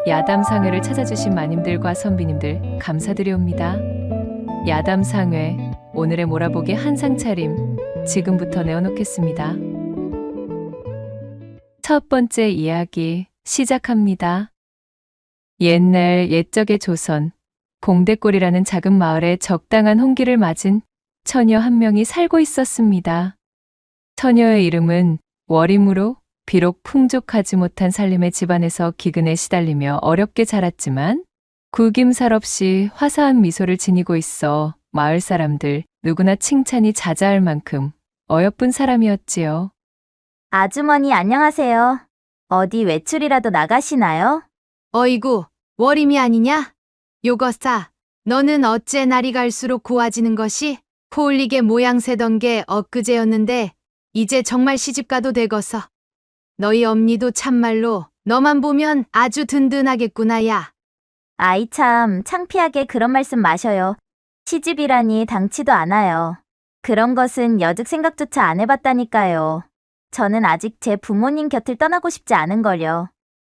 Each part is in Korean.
야담상회를 찾아주신 마님들과 선비님들 감사드리옵니다. 야담상회, 오늘의 몰아보기 한상 차림 지금부터 내어놓겠습니다. 첫 번째 이야기 시작합니다. 옛날 옛적의 조선, 봉대골이라는 작은 마을에 적당한 홍기를 맞은 처녀 한 명이 살고 있었습니다. 처녀의 이름은 월임으로 비록 풍족하지 못한 살림의 집안에서 기근에 시달리며 어렵게 자랐지만 구김살 없이 화사한 미소를 지니고 있어 마을 사람들 누구나 칭찬이 자자할 만큼 어여쁜 사람이었지요. 아주머니 안녕하세요. 어디 외출이라도 나가시나요? 어이구, 월임이 아니냐? 요거싸, 너는 어째 날이 갈수록 고와지는 것이? 코올리게 모양새던 게 엊그제였는데 이제 정말 시집가도 되겠어. 너희 엄니도 참말로 너만 보면 아주 든든하겠구나 야. 아이 참 창피하게 그런 말씀 마셔요. 시집이라니 당치도 않아요. 그런 것은 여직 생각조차 안 해봤다니까요. 저는 아직 제 부모님 곁을 떠나고 싶지 않은걸요.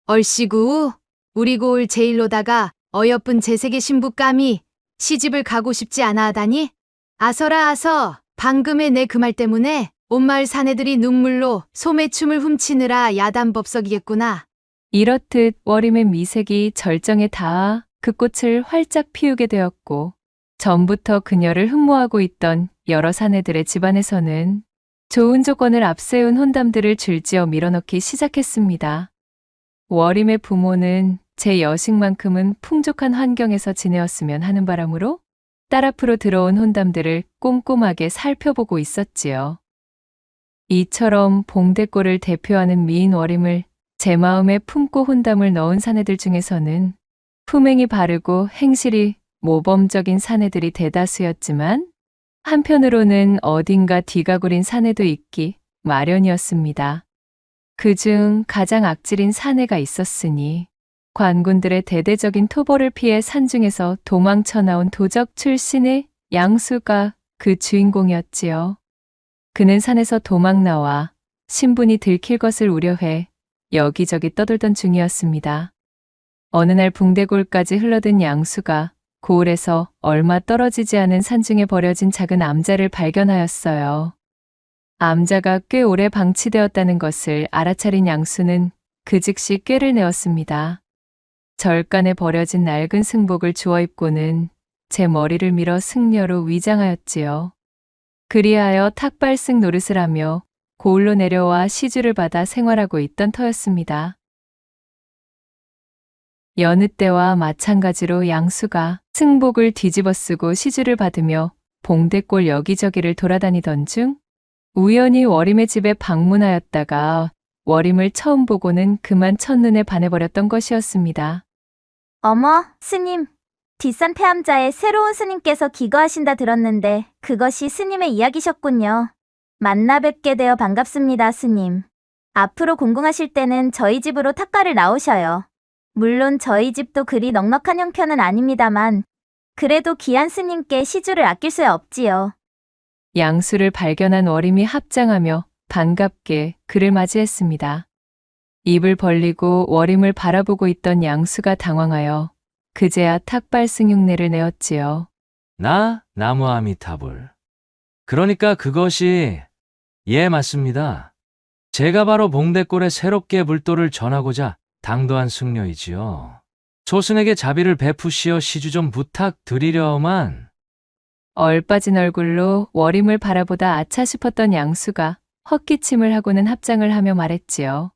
얼씨구, 우리 고을 제일로다가 어여쁜 제세계 신부감이 시집을 가고 싶지 않아 하다니? 아서라 아서, 방금의 내 그 말 때문에 온 마을 사내들이 눈물로 소매춤을 훔치느라 야단법석이겠구나. 이렇듯 월임의 미색이 절정에 닿아 그 꽃을 활짝 피우게 되었고 전부터 그녀를 흠모하고 있던 여러 사내들의 집안에서는 좋은 조건을 앞세운 혼담들을 줄지어 밀어넣기 시작했습니다. 월임의 부모는 제 여식만큼은 풍족한 환경에서 지내었으면 하는 바람으로 딸 앞으로 들어온 혼담들을 꼼꼼하게 살펴보고 있었지요. 이처럼 봉대골을 대표하는 미인 월임을 제 마음에 품고 혼담을 넣은 사내들 중에서는 품행이 바르고 행실이 모범적인 사내들이 대다수였지만 한편으로는 어딘가 뒤가 구린 사내도 있기 마련이었습니다. 그중 가장 악질인 사내가 있었으니 관군들의 대대적인 토벌을 피해 산중에서 도망쳐 나온 도적 출신의 양수가 그 주인공이었지요. 그는 산에서 도망 나와 신분이 들킬 것을 우려해 여기저기 떠돌던 중이었습니다. 어느 날 붕대골까지 흘러든 양수가 고을에서 얼마 떨어지지 않은 산중에 버려진 작은 암자를 발견하였어요. 암자가 꽤 오래 방치되었다는 것을 알아차린 양수는 그 즉시 꾀를 내었습니다. 절간에 버려진 낡은 승복을 주워 입고는 제 머리를 밀어 승려로 위장하였지요. 그리하여 탁발승 노릇을 하며 고을로 내려와 시주를 받아 생활하고 있던 터였습니다. 여느 때와 마찬가지로 양수가 승복을 뒤집어 쓰고 시주를 받으며 봉대골 여기저기를 돌아다니던 중 우연히 월임의 집에 방문하였다가 월임을 처음 보고는 그만 첫눈에 반해버렸던 것이었습니다. 어머, 스님. 뒷산 폐암자에 새로운 스님께서 기거하신다 들었는데 그것이 스님의 이야기셨군요. 만나 뵙게 되어 반갑습니다, 스님. 앞으로 공궁하실 때는 저희 집으로 탁가를 나오셔요. 물론 저희 집도 그리 넉넉한 형편은 아닙니다만 그래도 귀한 스님께 시주를 아낄 수 없지요. 양수를 발견한 월임이 합장하며 반갑게 그를 맞이했습니다. 입을 벌리고 월임을 바라보고 있던 양수가 당황하여 그제야 탁발승 흉내를 내었지요. 나 나무아미타불. 그러니까 그것이 예 맞습니다. 제가 바로 봉대골에 새롭게 불도를 전하고자 당도한 승려이지요. 초승에게 자비를 베푸시어 시주 좀 부탁드리려만. 얼빠진 얼굴로 월임을 바라보다 아차 싶었던 양수가 헛기침을 하고는 합장을 하며 말했지요.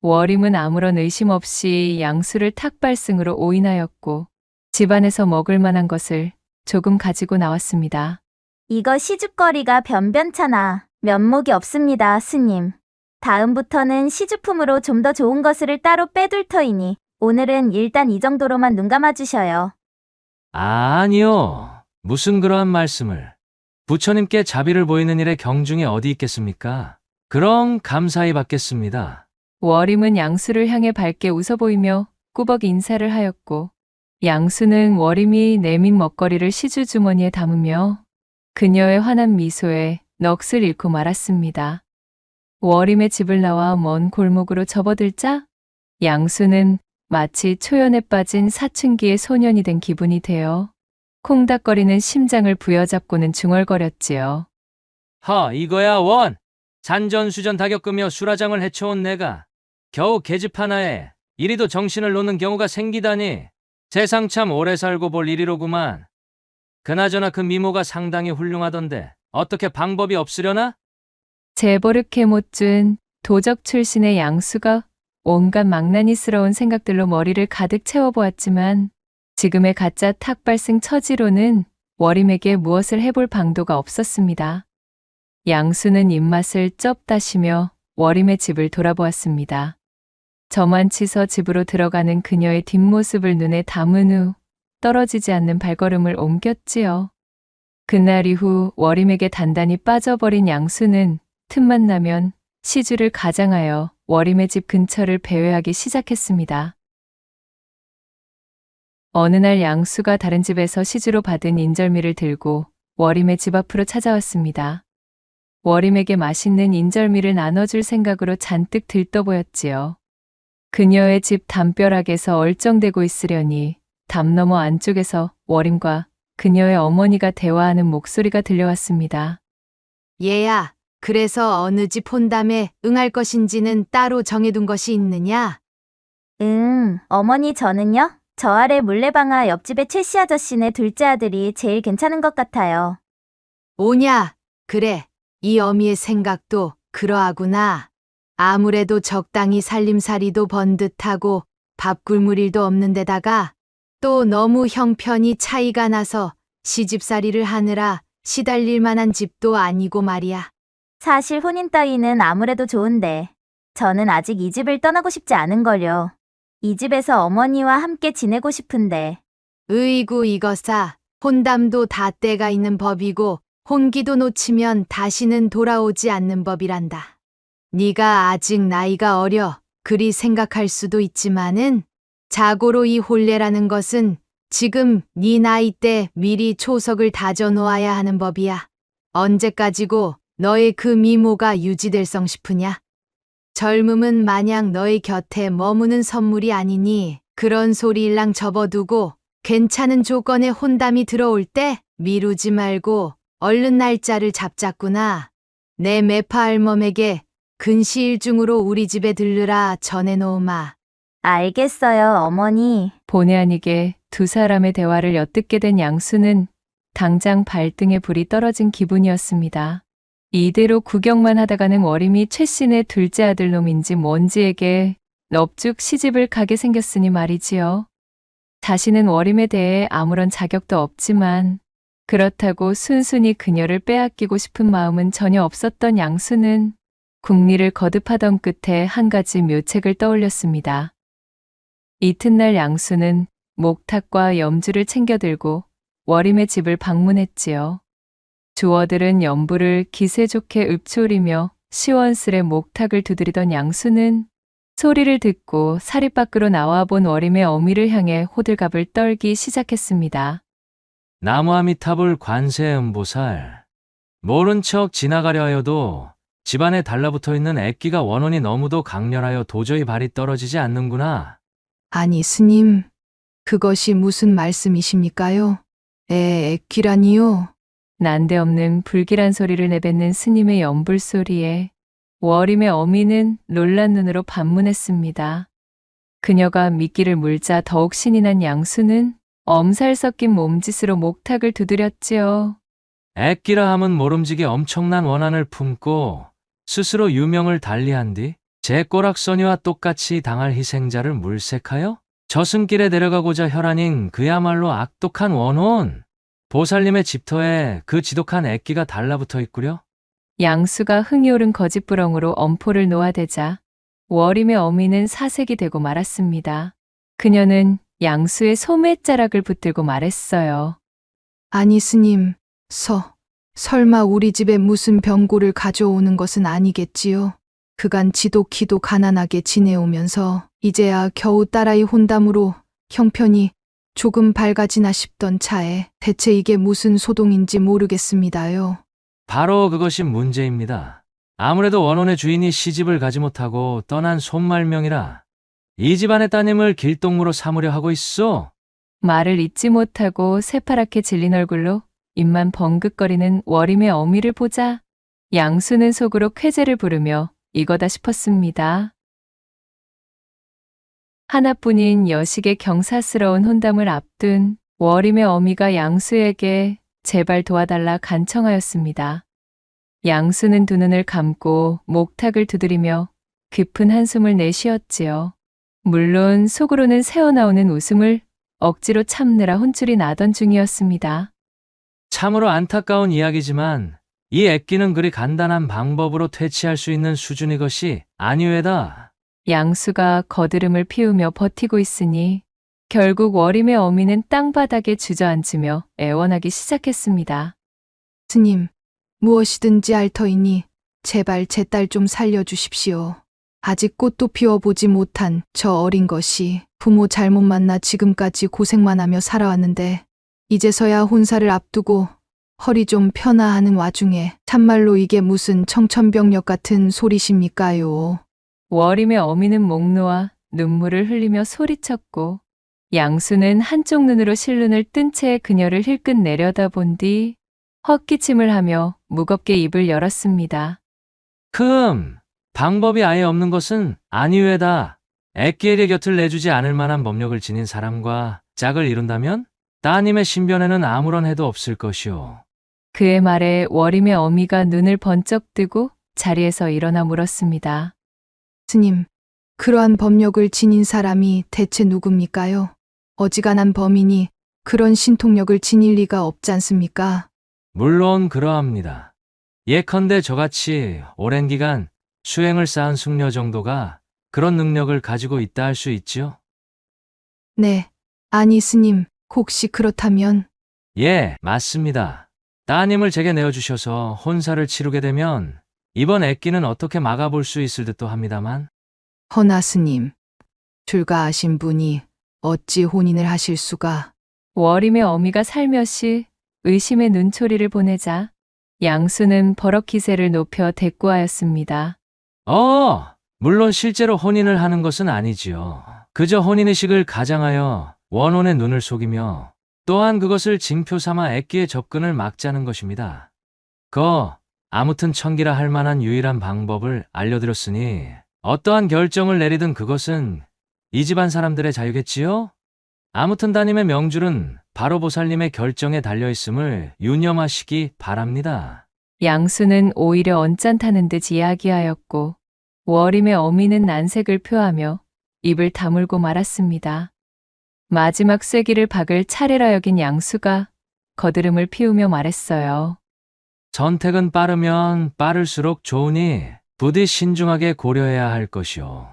월임은 아무런 의심 없이 양수를 탁발승으로 오인하였고 집안에서 먹을 만한 것을 조금 가지고 나왔습니다. 이거 시주거리가 변변찮아 면목이 없습니다, 스님. 다음부터는 시주품으로 좀 더 좋은 것을 따로 빼둘 터이니 오늘은 일단 이 정도로만 눈 감아주셔요. 아니요. 무슨 그러한 말씀을. 부처님께 자비를 보이는 일에 경중이 어디 있겠습니까? 그럼 감사히 받겠습니다. 월임은 양수를 향해 밝게 웃어 보이며 꾸벅 인사를 하였고 양수는 월임이 내민 먹거리를 시주 주머니에 담으며 그녀의 환한 미소에 넋을 잃고 말았습니다. 월임의 집을 나와 먼 골목으로 접어들자 양수는 마치 초연에 빠진 사춘기의 소년이 된 기분이 되어 콩닥거리는 심장을 부여잡고는 중얼거렸지요. 이거야 원. 산전수전 다 겪으며 수라장을 헤쳐온 내가 겨우 계집 하나에 이리도 정신을 놓는 경우가 생기다니. 세상 참 오래 살고 볼 일이로구만. 그나저나 그 미모가 상당히 훌륭하던데 어떻게 방법이 없으려나? 재벌흑해 못준 도적 출신의 양수가 온갖 망나니스러운 생각들로 머리를 가득 채워보았지만 지금의 가짜 탁발승 처지로는 워림에게 무엇을 해볼 방도가 없었습니다. 양수는 입맛을 쩝 다시며 워림의 집을 돌아보았습니다. 저만치서 집으로 들어가는 그녀의 뒷모습을 눈에 담은 후 떨어지지 않는 발걸음을 옮겼지요. 그날 이후 워림에게 단단히 빠져버린 양수는 틈만 나면 시주를 가장하여 워림의 집 근처를 배회하기 시작했습니다. 어느 날 양수가 다른 집에서 시주로 받은 인절미를 들고 워림의 집 앞으로 찾아왔습니다. 워림에게 맛있는 인절미를 나눠줄 생각으로 잔뜩 들떠보였지요. 그녀의 집 담벼락에서 얼쩡대고 있으려니 담 너머 안쪽에서 워림과 그녀의 어머니가 대화하는 목소리가 들려왔습니다. 얘야, 그래서 어느 집 혼담에 응할 것인지는 따로 정해둔 것이 있느냐? 어머니 저는요? 저 아래 물레방아 옆집의 최씨 아저씨네 둘째 아들이 제일 괜찮은 것 같아요. 오냐? 그래, 이 어미의 생각도 그러하구나. 아무래도 적당히 살림살이도 번듯하고 밥 굶을 일도 없는 데다가 또 너무 형편이 차이가 나서 시집살이를 하느라 시달릴 만한 집도 아니고 말이야. 사실 혼인 따위는 아무래도 좋은데 저는 아직 이 집을 떠나고 싶지 않은걸요. 이 집에서 어머니와 함께 지내고 싶은데. 으이구 이거사, 혼담도 다 때가 있는 법이고 혼기도 놓치면 다시는 돌아오지 않는 법이란다. 네가 아직 나이가 어려 그리 생각할 수도 있지만은 자고로 이 혼례라는 것은 지금 네 나이 때 미리 초석을 다져 놓아야 하는 법이야. 언제까지고 너의 그 미모가 유지될성 싶으냐? 젊음은 마냥 너의 곁에 머무는 선물이 아니니 그런 소리 일랑 접어두고 괜찮은 조건의 혼담이 들어올 때 미루지 말고 얼른 날짜를 잡자꾸나. 내 매파 할멈에게 근시일 중으로 우리 집에 들르라 전해놓으마. 알겠어요, 어머니. 본의 아니게 두 사람의 대화를 엿듣게 된 양수는 당장 발등에 불이 떨어진 기분이었습니다. 이대로 구경만 하다가는 워림이 최씨네 둘째 아들 놈인지 뭔지에게 넙죽 시집을 가게 생겼으니 말이지요. 자신은 워림에 대해 아무런 자격도 없지만 그렇다고 순순히 그녀를 빼앗기고 싶은 마음은 전혀 없었던 양수는 궁리를 거듭하던 끝에 한 가지 묘책을 떠올렸습니다. 이튿날 양수는 목탁과 염주를 챙겨 들고 워림의 집을 방문했지요. 조어들은 연부를 기세 좋게 읊조리며 시원스레 목탁을 두드리던 양수는 소리를 듣고 사립 밖으로 나와 본 워림의 어미를 향해 호들갑을 떨기 시작했습니다. 나무아미타불 관세음보살. 모른 척 지나가려 하여도 집안에 달라붙어 있는 애끼가 원혼이 너무도 강렬하여 도저히 발이 떨어지지 않는구나. 아니 스님, 그것이 무슨 말씀이십니까요? 애기라니요? 난데없는 불길한 소리를 내뱉는 스님의 연불 소리에 워림의 어미는 놀란 눈으로 반문했습니다. 그녀가 미끼를 물자 더욱 신이 난 양수는 엄살 섞인 몸짓으로 목탁을 두드렸지요. 애끼라 함은 모름지기 엄청난 원한을 품고 스스로 유명을 달리한 뒤 제 꼬락서니와 똑같이 당할 희생자를 물색하여 저승길에 내려가고자 혈안인 그야말로 악독한 원혼. 보살님의 집터에 그 지독한 애끼가 달라붙어 있구려. 양수가 흥이 오른 거짓부렁으로 엄포를 놓아대자 워림의 어미는 사색이 되고 말았습니다. 그녀는 양수의 소매자락을 붙들고 말했어요. 아니 스님, 설마 우리 집에 무슨 병고를 가져오는 것은 아니겠지요? 그간 지독히도 가난하게 지내오면서 이제야 겨우 딸아이 혼담으로 형편이 조금 밝아지나 싶던 차에 대체 이게 무슨 소동인지 모르겠습니다요. 바로 그것이 문제입니다. 아무래도 원혼의 주인이 시집을 가지 못하고 떠난 손말명이라 이 집안의 따님을 길동무로 삼으려 하고 있어? 말을 잇지 못하고 새파랗게 질린 얼굴로 입만 벙긋거리는 월임의 어미를 보자 양수는 속으로 쾌재를 부르며 이거다 싶었습니다. 하나뿐인 여식의 경사스러운 혼담을 앞둔 월임의 어미가 양수에게 제발 도와달라 간청하였습니다. 양수는 두 눈을 감고 목탁을 두드리며 깊은 한숨을 내쉬었지요. 물론 속으로는 새어나오는 웃음을 억지로 참느라 혼쭐이 나던 중이었습니다. 참으로 안타까운 이야기지만 이 애끼는 그리 간단한 방법으로 퇴치할 수 있는 수준의 것이 아니외다. 양수가 거드름을 피우며 버티고 있으니 결국 월임의 어미는 땅바닥에 주저앉으며 애원하기 시작했습니다. 스님, 무엇이든지 알 터이니 제발 제 딸 좀 살려주십시오. 아직 꽃도 피워보지 못한 저 어린 것이 부모 잘못 만나 지금까지 고생만 하며 살아왔는데 이제서야 혼사를 앞두고 허리 좀 펴나 하는 와중에 참말로 이게 무슨 청천벽력 같은 소리십니까요? 월임의 어미는 목 놓아 눈물을 흘리며 소리쳤고 양수는 한쪽 눈으로 실눈을 뜬 채 그녀를 힐끗 내려다본 뒤 헛기침을 하며 무겁게 입을 열었습니다. 방법이 아예 없는 것은 아니외다. 애끼에게 곁을 내주지 않을 만한 법력을 지닌 사람과 짝을 이룬다면 따님의 신변에는 아무런 해도 없을 것이오. 그의 말에 월임의 어미가 눈을 번쩍 뜨고 자리에서 일어나 물었습니다. 스님, 그러한 법력을 지닌 사람이 대체 누굽니까요? 어지간한 범인이 그런 신통력을 지닐 리가 없지 않습니까? 물론 그러합니다. 예컨대 저같이 오랜 기간 수행을 쌓은 숙녀 정도가 그런 능력을 가지고 있다 할 수 있지요? 네, 아니 스님, 혹시 그렇다면 예, 맞습니다. 따님을 제게 내어주셔서 혼사를 치르게 되면 이번 애끼는 어떻게 막아볼 수 있을 듯도 합니다만 허나 스님, 출가하신 분이 어찌 혼인을 하실 수가? 월임의 어미가 살며시 의심의 눈초리를 보내자 양수는 버럭 기세를 높여 대꾸하였습니다. 물론 실제로 혼인을 하는 것은 아니지요. 그저 혼인의식을 가장하여 원혼의 눈을 속이며 또한 그것을 징표 삼아 애끼의 접근을 막자는 것입니다. 아무튼 천기라 할 만한 유일한 방법을 알려드렸으니 어떠한 결정을 내리든 그것은 이 집안 사람들의 자유겠지요? 아무튼 따님의 명줄은 바로 보살님의 결정에 달려있음을 유념하시기 바랍니다. 양수는 오히려 언짢다는 듯 이야기하였고 월임의 어미는 난색을 표하며 입을 다물고 말았습니다. 마지막 쐐기를 박을 차례라 여긴 양수가 거드름을 피우며 말했어요. 선택은 빠르면 빠를수록 좋으니 부디 신중하게 고려해야 할 것이오.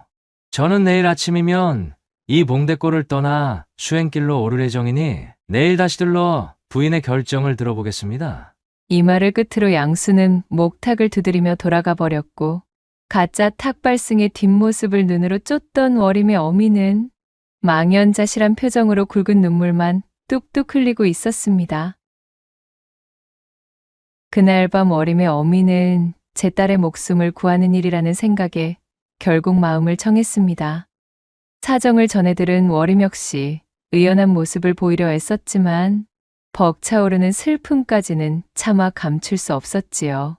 저는 내일 아침이면 이 봉대골을 떠나 수행길로 오를 예정이니 내일 다시 들러 부인의 결정을 들어보겠습니다. 이 말을 끝으로 양수는 목탁을 두드리며 돌아가 버렸고 가짜 탁발승의 뒷모습을 눈으로 쫓던 월임의 어미는 망연자실한 표정으로 굵은 눈물만 뚝뚝 흘리고 있었습니다. 그날 밤 월임의 어미는 제 딸의 목숨을 구하는 일이라는 생각에 결국 마음을 정했습니다. 사정을 전해들은 월임 역시 의연한 모습을 보이려 애썼지만 벅차오르는 슬픔까지는 차마 감출 수 없었지요.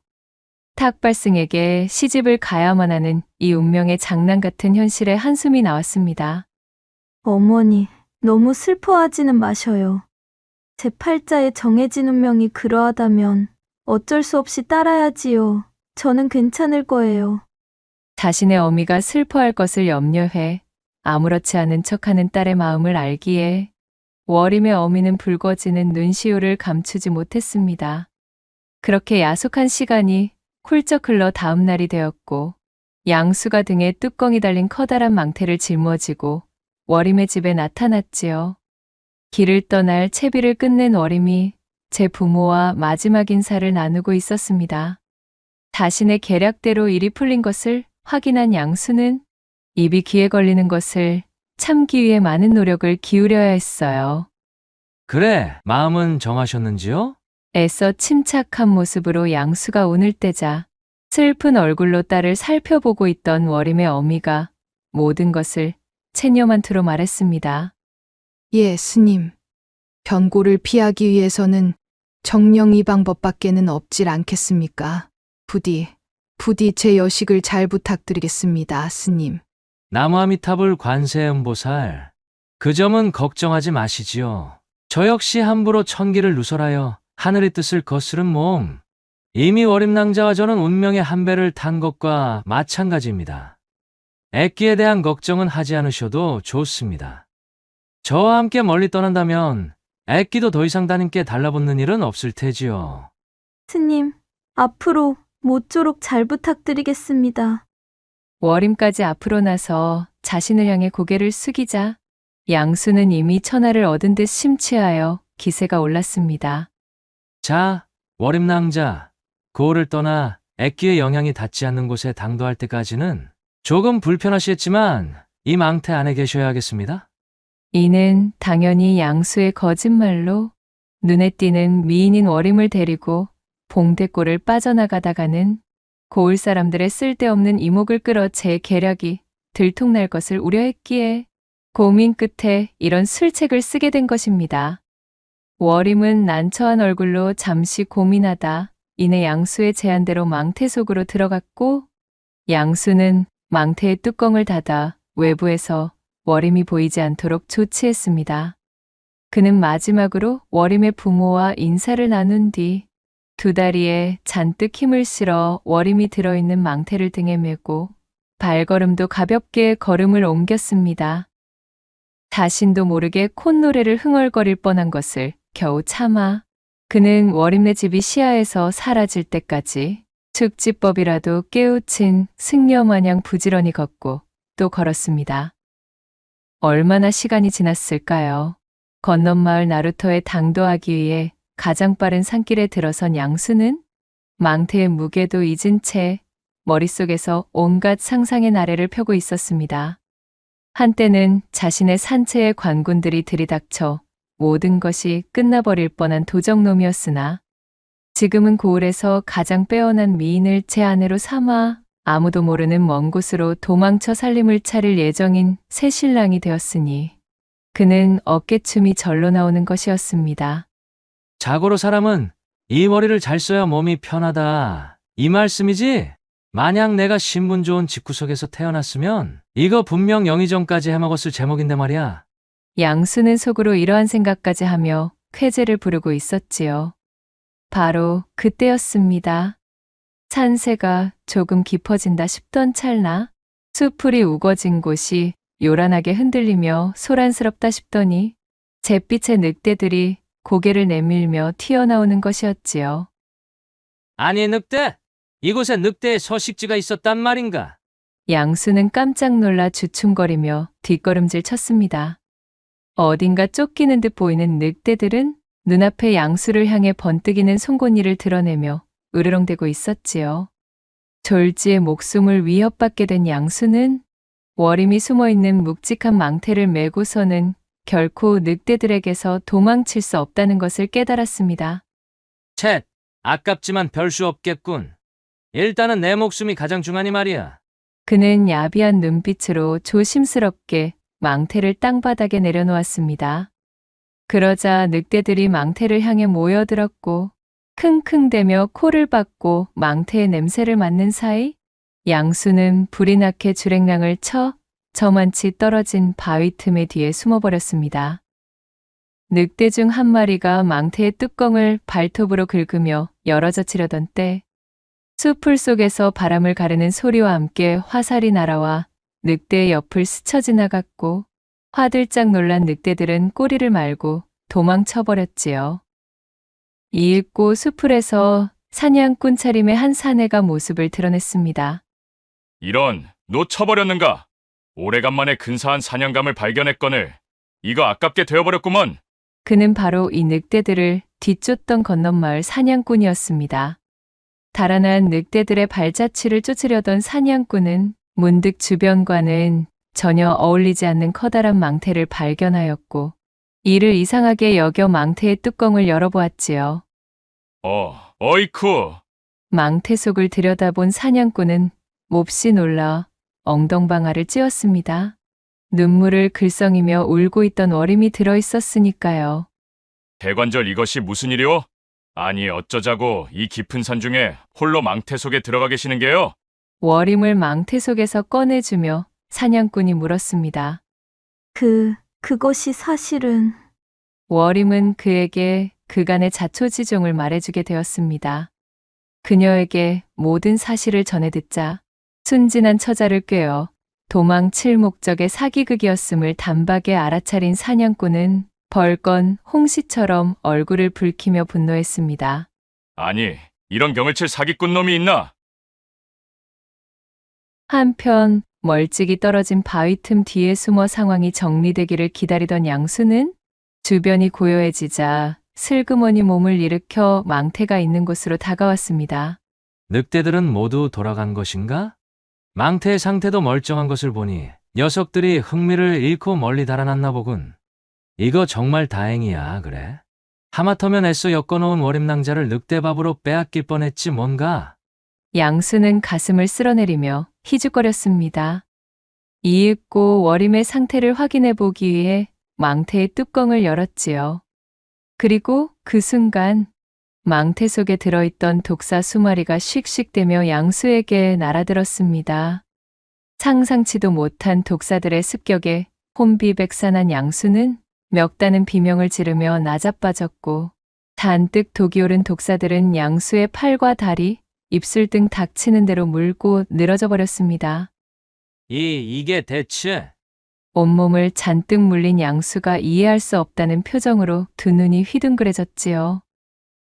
탁발승에게 시집을 가야만 하는 이 운명의 장난 같은 현실에 한숨이 나왔습니다. 어머니, 너무 슬퍼하지는 마셔요. 제 팔자에 정해진 운명이 그러하다면 어쩔 수 없이 따라야지요. 저는 괜찮을 거예요. 자신의 어미가 슬퍼할 것을 염려해 아무렇지 않은 척하는 딸의 마음을 알기에 월임의 어미는 붉어지는 눈시울을 감추지 못했습니다. 그렇게 야속한 시간이 훌쩍 흘러 다음 날이 되었고 양수가 등에 뚜껑이 달린 커다란 망태를 짊어지고 월임의 집에 나타났지요. 길을 떠날 채비를 끝낸 월임이 제 부모와 마지막 인사를 나누고 있었습니다. 자신의 계략대로 일이 풀린 것을 확인한 양수는 입이 귀에 걸리는 것을 참기 위해 많은 노력을 기울여야 했어요. 그래, 마음은 정하셨는지요? 애써 침착한 모습으로 양수가 운을 떼자 슬픈 얼굴로 딸을 살펴보고 있던 월임의 어미가 모든 것을 체념한 투로 말했습니다. 예, 스님. 변고를 피하기 위해서는 정령 이 방법밖에는 없질 않겠습니까? 부디 제 여식을 잘 부탁드리겠습니다, 스님. 나무아미타불 관세음보살. 그 점은 걱정하지 마시지요. 저 역시 함부로 천기를 누설하여 하늘의 뜻을 거스른 몸. 이미 월임낭자와 저는 운명의 한 배를 탄 것과 마찬가지입니다. 애끼에 대한 걱정은 하지 않으셔도 좋습니다. 저와 함께 멀리 떠난다면 애끼도 더 이상 따님께 달라붙는 일은 없을 테지요. 스님, 앞으로 모쪼록 잘 부탁드리겠습니다. 월임까지 앞으로 나서 자신을 향해 고개를 숙이자 양수는 이미 천하를 얻은 듯 심취하여 기세가 올랐습니다. 자, 월임낭자, 고을을 떠나 애끼의 영향이 닿지 않는 곳에 당도할 때까지는 조금 불편하시겠지만 이 망태 안에 계셔야 하겠습니다. 이는 당연히 양수의 거짓말로 눈에 띄는 미인인 월임을 데리고 봉대골을 빠져나가다가는 고을 사람들의 쓸데없는 이목을 끌어 제 계략이 들통날 것을 우려했기에 고민 끝에 이런 술책을 쓰게 된 것입니다. 월임은 난처한 얼굴로 잠시 고민하다 이내 양수의 제안대로 망태 속으로 들어갔고 양수는 망태의 뚜껑을 닫아 외부에서 월임이 보이지 않도록 조치했습니다. 그는 마지막으로 월임의 부모와 인사를 나눈 뒤 두 다리에 잔뜩 힘을 실어 월임이 들어있는 망태를 등에 메고 발걸음도 가볍게 걸음을 옮겼습니다. 자신도 모르게 콧노래를 흥얼거릴 뻔한 것을 겨우 참아 그는 월임네 집이 시야에서 사라질 때까지 축지법이라도 깨우친 승려 마냥 부지런히 걷고 또 걸었습니다. 얼마나 시간이 지났을까요? 건넌마을 나루터에 당도하기 위해 가장 빠른 산길에 들어선 양수는 망태의 무게도 잊은 채 머릿속에서 온갖 상상의 나래를 펴고 있었습니다. 한때는 자신의 산채의 관군들이 들이닥쳐 모든 것이 끝나버릴 뻔한 도적놈이었으나 지금은 고을에서 가장 빼어난 미인을 제 아내로 삼아 아무도 모르는 먼 곳으로 도망쳐 살림을 차릴 예정인 새 신랑이 되었으니 그는 어깨춤이 절로 나오는 것이었습니다. 자고로 사람은 이 머리를 잘 써야 몸이 편하다. 이 말씀이지? 만약 내가 신분 좋은 집구석에서 태어났으면 이거 분명 영의정까지 해먹었을 제목인데 말이야. 양수는 속으로 이러한 생각까지 하며 쾌재를 부르고 있었지요. 바로 그때였습니다. 산세가 조금 깊어진다 싶던 찰나 수풀이 우거진 곳이 요란하게 흔들리며 소란스럽다 싶더니 잿빛의 늑대들이 고개를 내밀며 튀어나오는 것이었지요. 아니 늑대! 이곳에 늑대의 서식지가 있었단 말인가? 양수는 깜짝 놀라 주춤거리며 뒷걸음질 쳤습니다. 어딘가 쫓기는 듯 보이는 늑대들은 눈앞에 양수를 향해 번뜩이는 송곳니를 드러내며 으르렁대고 있었지요. 졸지에 목숨을 위협받게 된 양수는 월임이 숨어있는 묵직한 망태를 메고서는 결코 늑대들에게서 도망칠 수 없다는 것을 깨달았습니다. 쳇! 아깝지만 별 수 없겠군. 일단은 내 목숨이 가장 중하니 말이야. 그는 야비한 눈빛으로 조심스럽게 망태를 땅바닥에 내려놓았습니다. 그러자 늑대들이 망태를 향해 모여들었고 킁킁대며 코를 박고 망태의 냄새를 맡는 사이 양수는 불이 나게 주랭랑을 쳐 저만치 떨어진 바위 틈의 뒤에 숨어버렸습니다. 늑대 중 한 마리가 망태의 뚜껑을 발톱으로 긁으며 열어젖히려던 때 수풀 속에서 바람을 가르는 소리와 함께 화살이 날아와 늑대의 옆을 스쳐 지나갔고 화들짝 놀란 늑대들은 꼬리를 말고 도망쳐버렸지요. 이윽고 수풀에서 사냥꾼 차림의 한 사내가 모습을 드러냈습니다. 이런, 놓쳐버렸는가? 오래간만에 근사한 사냥감을 발견했거늘. 이거 아깝게 되어버렸구먼. 그는 바로 이 늑대들을 뒤쫓던 건넌마을 사냥꾼이었습니다. 달아난 늑대들의 발자취를 쫓으려던 사냥꾼은 문득 주변과는 전혀 어울리지 않는 커다란 망태를 발견하였고 이를 이상하게 여겨 망태의 뚜껑을 열어보았지요. 어이쿠. 망태 속을 들여다본 사냥꾼은 몹시 놀라 엉덩방아를 찧었습니다. 눈물을 글썽이며 울고 있던 월임이 들어 있었으니까요. 대관절 이것이 무슨 일이오? 아니 어쩌자고 이 깊은 산 중에 홀로 망태 속에 들어가 계시는 게요? 월임을 망태 속에서 꺼내주며 사냥꾼이 물었습니다. 그것이 사실은. 월임은 그에게 그간의 자초지종을 말해주게 되었습니다. 그녀에게 모든 사실을 전해 듣자 순진한 처자를 꿰어 도망칠 목적의 사기극이었음을 단박에 알아차린 사냥꾼은 벌건 홍시처럼 얼굴을 붉히며 분노했습니다. 아니 이런 경을 칠 사기꾼 놈이 있나? 한편 멀찍이 떨어진 바위 틈 뒤에 숨어 상황이 정리되기를 기다리던 양수는 주변이 고요해지자 슬그머니 몸을 일으켜 망태가 있는 곳으로 다가왔습니다. 늑대들은 모두 돌아간 것인가? 망태의 상태도 멀쩡한 것을 보니 녀석들이 흥미를 잃고 멀리 달아났나 보군. 이거 정말 다행이야, 그래? 하마터면 애써 엮어놓은 월임낭자를 늑대밥으로 빼앗길 뻔했지 뭔가. 양수는 가슴을 쓸어내리며 희죽거렸습니다. 이윽고 월임의 상태를 확인해 보기 위해 망태의 뚜껑을 열었지요. 그리고 그 순간 망태 속에 들어있던 독사 수마리가 씩씩대며 양수에게 날아들었습니다. 상상치도 못한 독사들의 습격에 혼비백산한 양수는 멱다는 비명을 지르며 나자빠졌고 잔뜩 독이 오른 독사들은 양수의 팔과 다리, 입술 등 닥치는 대로 물고 늘어져 버렸습니다. 이게 대체? 온몸을 잔뜩 물린 양수가 이해할 수 없다는 표정으로 두 눈이 휘둥그레졌지요.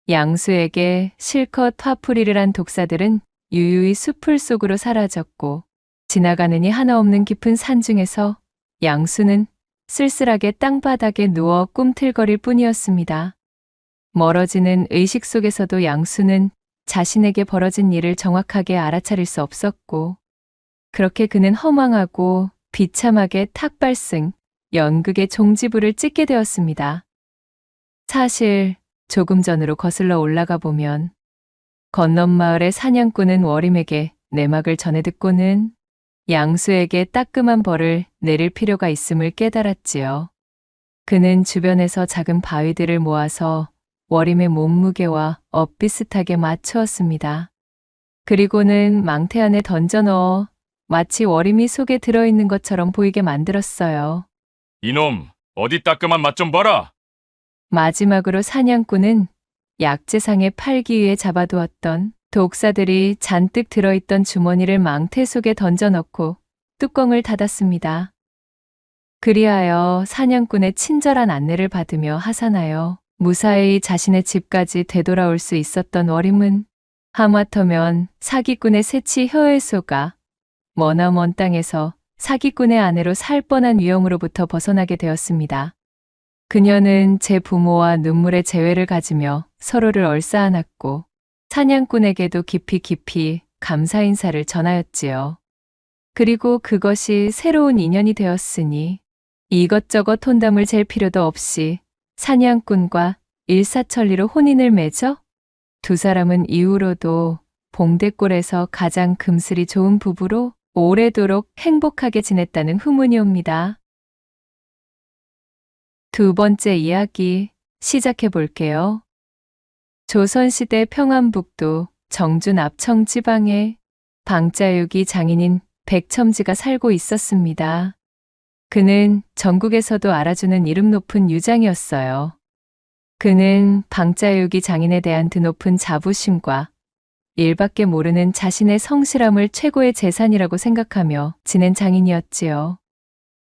양수에게 실컷 화풀이를 한 독사들은 유유히 숲을 속으로 사라졌고 지나가느니 하나 없는 깊은 산중에서 양수는 쓸쓸하게 땅바닥에 누워 꿈틀거릴 뿐이었습니다. 멀어지는 의식 속에서도 양수는 자신에게 벌어진 일을 정확하게 알아차릴 수 없었고 그렇게 그는 허망하고 비참하게 탁발승, 연극의 종지부를 찍게 되었습니다. 사실 조금 전으로 거슬러 올라가 보면 건넌마을의 사냥꾼은 월임에게 내막을 전해 듣고는 양수에게 따끔한 벌을 내릴 필요가 있음을 깨달았지요. 그는 주변에서 작은 바위들을 모아서 월임의 몸무게와 엇비슷하게 맞추었습니다. 그리고는 망태 안에 던져 넣어 마치 월임이 속에 들어있는 것처럼 보이게 만들었어요. 이놈 어디 따끔한 맛 좀 봐라. 마지막으로 사냥꾼은 약재상에 팔기 위해 잡아두었던 독사들이 잔뜩 들어있던 주머니를 망태 속에 던져 넣고 뚜껑을 닫았습니다. 그리하여 사냥꾼의 친절한 안내를 받으며 하산하여 무사히 자신의 집까지 되돌아올 수 있었던 월임은 하마터면 사기꾼의 새치 혀에소가 머나먼 땅에서 사기꾼의 아내로 살 뻔한 위험으로부터 벗어나게 되었습니다. 그녀는 제 부모와 눈물의 재회를 가지며 서로를 얼싸안았고 사냥꾼에게도 깊이 감사 인사를 전하였지요. 그리고 그것이 새로운 인연이 되었으니 이것저것 혼담을 잴 필요도 없이 사냥꾼과 일사천리로 혼인을 맺어 두 사람은 이후로도 봉대골에서 가장 금슬이 좋은 부부로 오래도록 행복하게 지냈다는 후문이 옵니다. 두 번째 이야기 시작해 볼게요. 조선시대 평안북도 정주 납청 지방에 방자육이 장인인 백첨지가 살고 있었습니다. 그는 전국에서도 알아주는 이름 높은 유장이었어요. 그는 방자육이 장인에 대한 드높은 자부심과 일밖에 모르는 자신의 성실함을 최고의 재산이라고 생각하며 지낸 장인이었지요.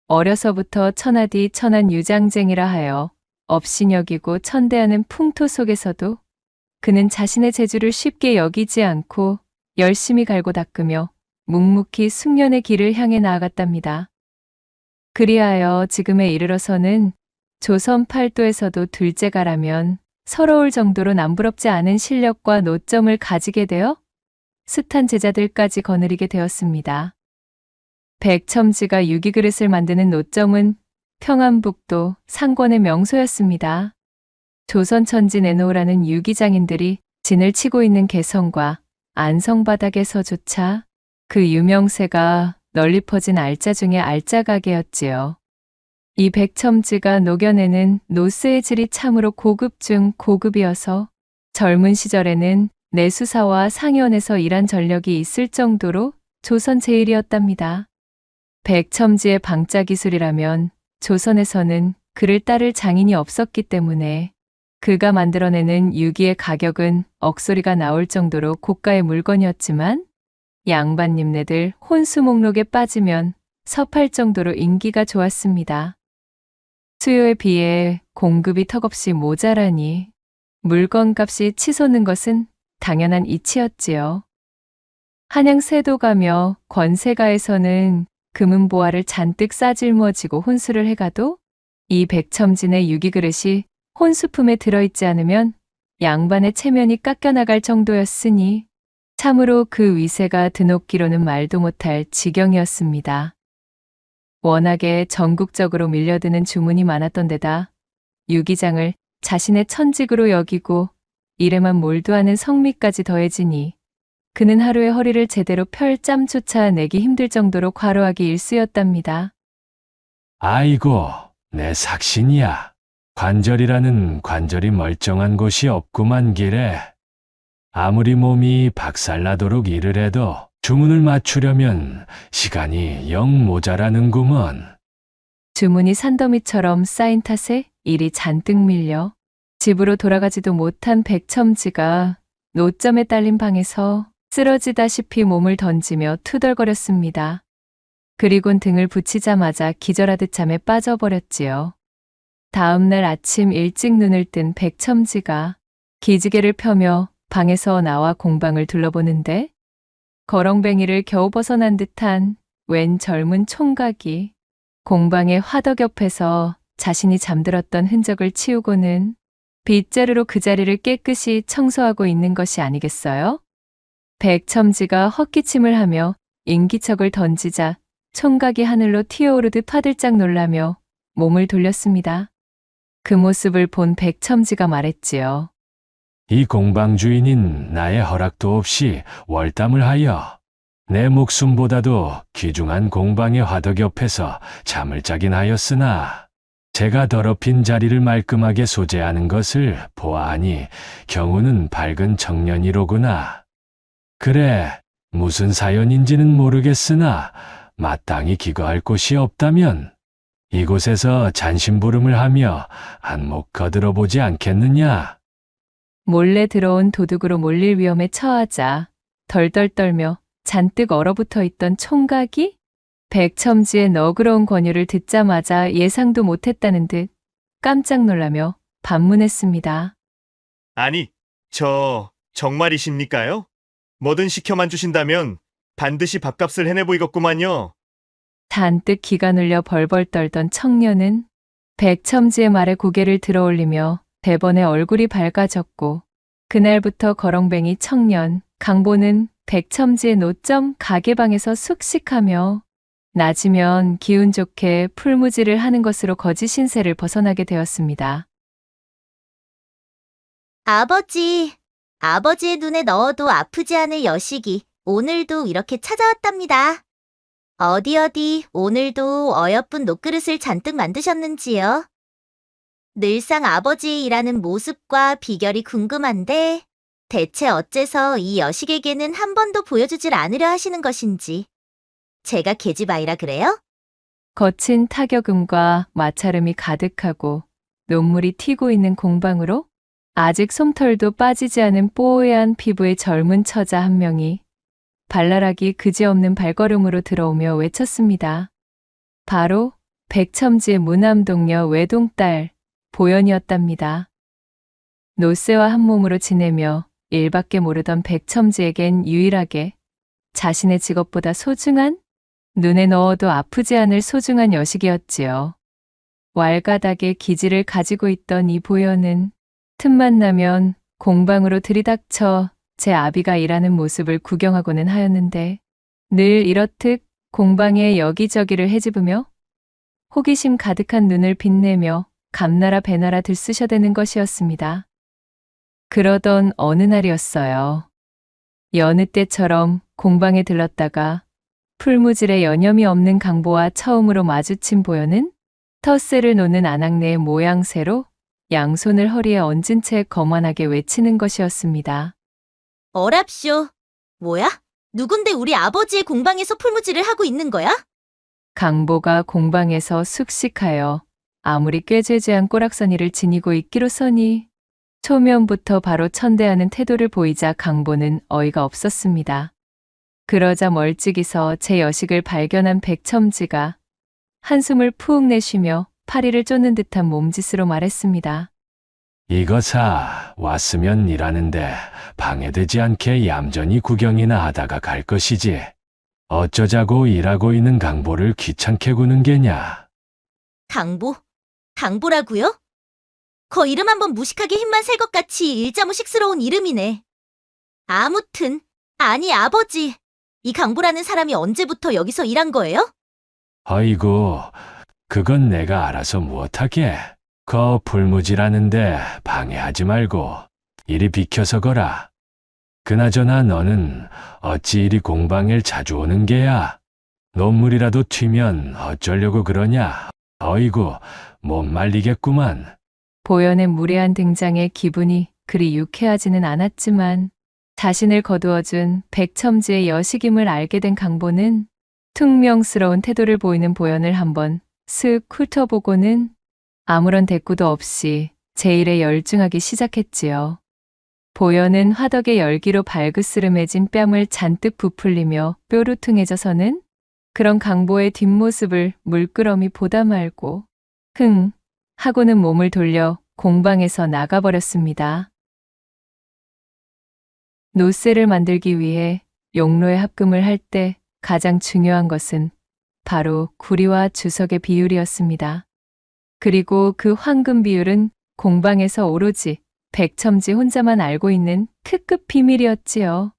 어려서부터 천하디 천한 유장쟁이라 하여 업신여기고 천대하는 풍토 속에서도 그는 자신의 재주를 쉽게 여기지 않고 열심히 갈고 닦으며 묵묵히 숙련의 길을 향해 나아갔답니다. 그리하여 지금에 이르러서는 조선 팔도에서도 둘째가라면 서러울 정도로 남부럽지 않은 실력과 노점을 가지게 되어 숱한 제자들까지 거느리게 되었습니다. 백첨지가 유기그릇을 만드는 노점은 평안북도 상권의 명소였습니다. 조선천지 내놓으라는 유기장인들이 진을 치고 있는 개성과 안성바닥에서조차 그 유명세가 널리 퍼진 알짜 중에 알짜 가게였지요. 이 백첨지가 녹여내는 노스의 질이 참으로 고급 중 고급이어서 젊은 시절에는 내수사와 상위원에서 일한 전력이 있을 정도로 조선 제일이었답니다. 백첨지의 방짜 기술이라면 조선에서는 그를 따를 장인이 없었기 때문에 그가 만들어내는 유기의 가격은 억소리가 나올 정도로 고가의 물건이었지만 양반님네들 혼수 목록에 빠지면 섭할 정도로 인기가 좋았습니다. 수요에 비해 공급이 턱없이 모자라니 물건값이 치솟는 것은 당연한 이치였지요. 한양 세도가며 권세가에서는 금은보화를 잔뜩 싸질머지고 혼수를 해가도 이 백첨진의 유기그릇이 혼수품에 들어있지 않으면 양반의 체면이 깎여나갈 정도였으니 참으로 그 위세가 드높기로는 말도 못할 지경이었습니다. 워낙에 전국적으로 밀려드는 주문이 많았던 데다 유기장을 자신의 천직으로 여기고 일에만 몰두하는 성미까지 더해지니 그는 하루에 허리를 제대로 펼 짬조차 내기 힘들 정도로 과로하기 일쑤였답니다. 아이고, 내 삭신이야. 관절이라는 관절이 멀쩡한 곳이 없구만 기래. 아무리 몸이 박살나도록 일을 해도 주문을 맞추려면 시간이 영 모자라는구먼. 주문이 산더미처럼 쌓인 탓에 일이 잔뜩 밀려 집으로 돌아가지도 못한 백첨지가 노점에 딸린 방에서 쓰러지다시피 몸을 던지며 투덜거렸습니다. 그리곤 등을 붙이자마자 기절하듯 잠에 빠져버렸지요. 다음 날 아침 일찍 눈을 뜬 백첨지가 기지개를 펴며 방에서 나와 공방을 둘러보는데 거렁뱅이를 겨우 벗어난 듯한 웬 젊은 총각이 공방의 화덕 옆에서 자신이 잠들었던 흔적을 치우고는 빗자루로 그 자리를 깨끗이 청소하고 있는 것이 아니겠어요? 백첨지가 헛기침을 하며 인기척을 던지자 총각이 하늘로 튀어오르듯 파들짝 놀라며 몸을 돌렸습니다. 그 모습을 본 백첨지가 말했지요. 이 공방 주인인 나의 허락도 없이 월담을 하여 내 목숨보다도 귀중한 공방의 화덕 옆에서 잠을 자긴 하였으나 제가 더럽힌 자리를 말끔하게 소재하는 것을 보아하니 경우는 밝은 청년이로구나. 그래, 무슨 사연인지는 모르겠으나 마땅히 기거할 곳이 없다면 이곳에서 잔심부름을 하며 안목 거들어 보지 않겠느냐? 몰래 들어온 도둑으로 몰릴 위험에 처하자 덜덜 떨며 잔뜩 얼어붙어 있던 총각이 백첨지의 너그러운 권유를 듣자마자 예상도 못했다는 듯 깜짝 놀라며 반문했습니다. 아니, 정말이십니까요? 뭐든 시켜만 주신다면 반드시 밥값을 해내 보이겠구만요. 잔뜩 기가 눌려 벌벌 떨던 청년은 백첨지의 말에 고개를 들어올리며 대번에 얼굴이 밝아졌고 그날부터 거렁뱅이 청년 강보는 백첨지의 노점 가게방에서 숙식하며 낮이면 기운 좋게 풀무지를 하는 것으로 거짓 신세를 벗어나게 되었습니다. 아버지의 눈에 넣어도 아프지 않을 여식이 오늘도 이렇게 찾아왔답니다. 어디 오늘도 어여쁜 녹그릇을 잔뜩 만드셨는지요? 늘상 아버지의 일하는 모습과 비결이 궁금한데 대체 어째서 이 여식에게는 한 번도 보여주질 않으려 하시는 것인지. 제가 계집아이라 그래요? 거친 타격음과 마찰음이 가득하고 눈물이 튀고 있는 공방으로 아직 솜털도 빠지지 않은 뽀얀 피부의 젊은 처자 한 명이 발랄하기 그지없는 발걸음으로 들어오며 외쳤습니다. 바로 백첨지의 무남동녀 외동딸 보연이었답니다. 노쇠와 한 몸으로 지내며 일밖에 모르던 백첨지에겐 유일하게 자신의 직업보다 소중한, 눈에 넣어도 아프지 않을 소중한 여식이었지요. 왈가닥의 기질을 가지고 있던 이 보연은 틈만 나면 공방으로 들이닥쳐 제 아비가 일하는 모습을 구경하고는 하였는데 늘 이렇듯 공방에 여기저기를 헤집으며 호기심 가득한 눈을 빛내며 감나라 배나라 들쑤셔대는 것이었습니다. 그러던 어느 날이었어요. 여느 때처럼 공방에 들렀다가 풀무질에 여념이 없는 강보와 처음으로 마주친 보현은 텃세를 놓는 아낙네의 모양새로 양손을 허리에 얹은 채 거만하게 외치는 것이었습니다. 어랍쇼. 뭐야? 누군데 우리 아버지의 공방에서 풀무질을 하고 있는 거야? 강보가 공방에서 숙식하여 아무리 꾀죄죄한 꼬락서니를 지니고 있기로서니 초면부터 바로 천대하는 태도를 보이자 강보는 어이가 없었습니다. 그러자 멀찍이서 제 여식을 발견한 백첨지가 한숨을 푹 내쉬며 파리를 쫓는 듯한 몸짓으로 말했습니다. 이거사 왔으면 일하는데 방해되지 않게 얌전히 구경이나 하다가 갈 것이지. 어쩌자고 일하고 있는 강보를 귀찮게 구는 게냐. 강보? 강보라고요? 거 이름 한번 무식하게 힘만 셀 것 같이 일자무식스러운 이름이네. 아무튼 아니 아버지, 이 강보라는 사람이 언제부터 여기서 일한 거예요? 어이구, 그건 내가 알아서 무엇하게. 거 풀무질하는데 방해하지 말고 이리 비켜서 거라. 그나저나 너는 어찌 이리 공방에 자주 오는 게야? 논물이라도 튀면 어쩌려고 그러냐? 어이구, 못 말리겠구만. 보현의 무례한 등장에 기분이 그리 유쾌하지는 않았지만 자신을 거두어준 백첨지의 여식임을 알게 된 강보는 퉁명스러운 태도를 보이는 보현을 한번 슥 훑어보고는 아무런 대꾸도 없이 제 일에 열중하기 시작했지요. 보현은 화덕의 열기로 발그스름해진 뺨을 잔뜩 부풀리며 뾰루퉁해져서는 그런 강보의 뒷모습을 물끄러미 보다 말고 흥 하고는 몸을 돌려 공방에서 나가버렸습니다. 노쇠를 만들기 위해 용로에 합금을 할 때 가장 중요한 것은 바로 구리와 주석의 비율이었습니다. 그리고 그 황금 비율은 공방에서 오로지 백첨지 혼자만 알고 있는 특급 비밀이었지요.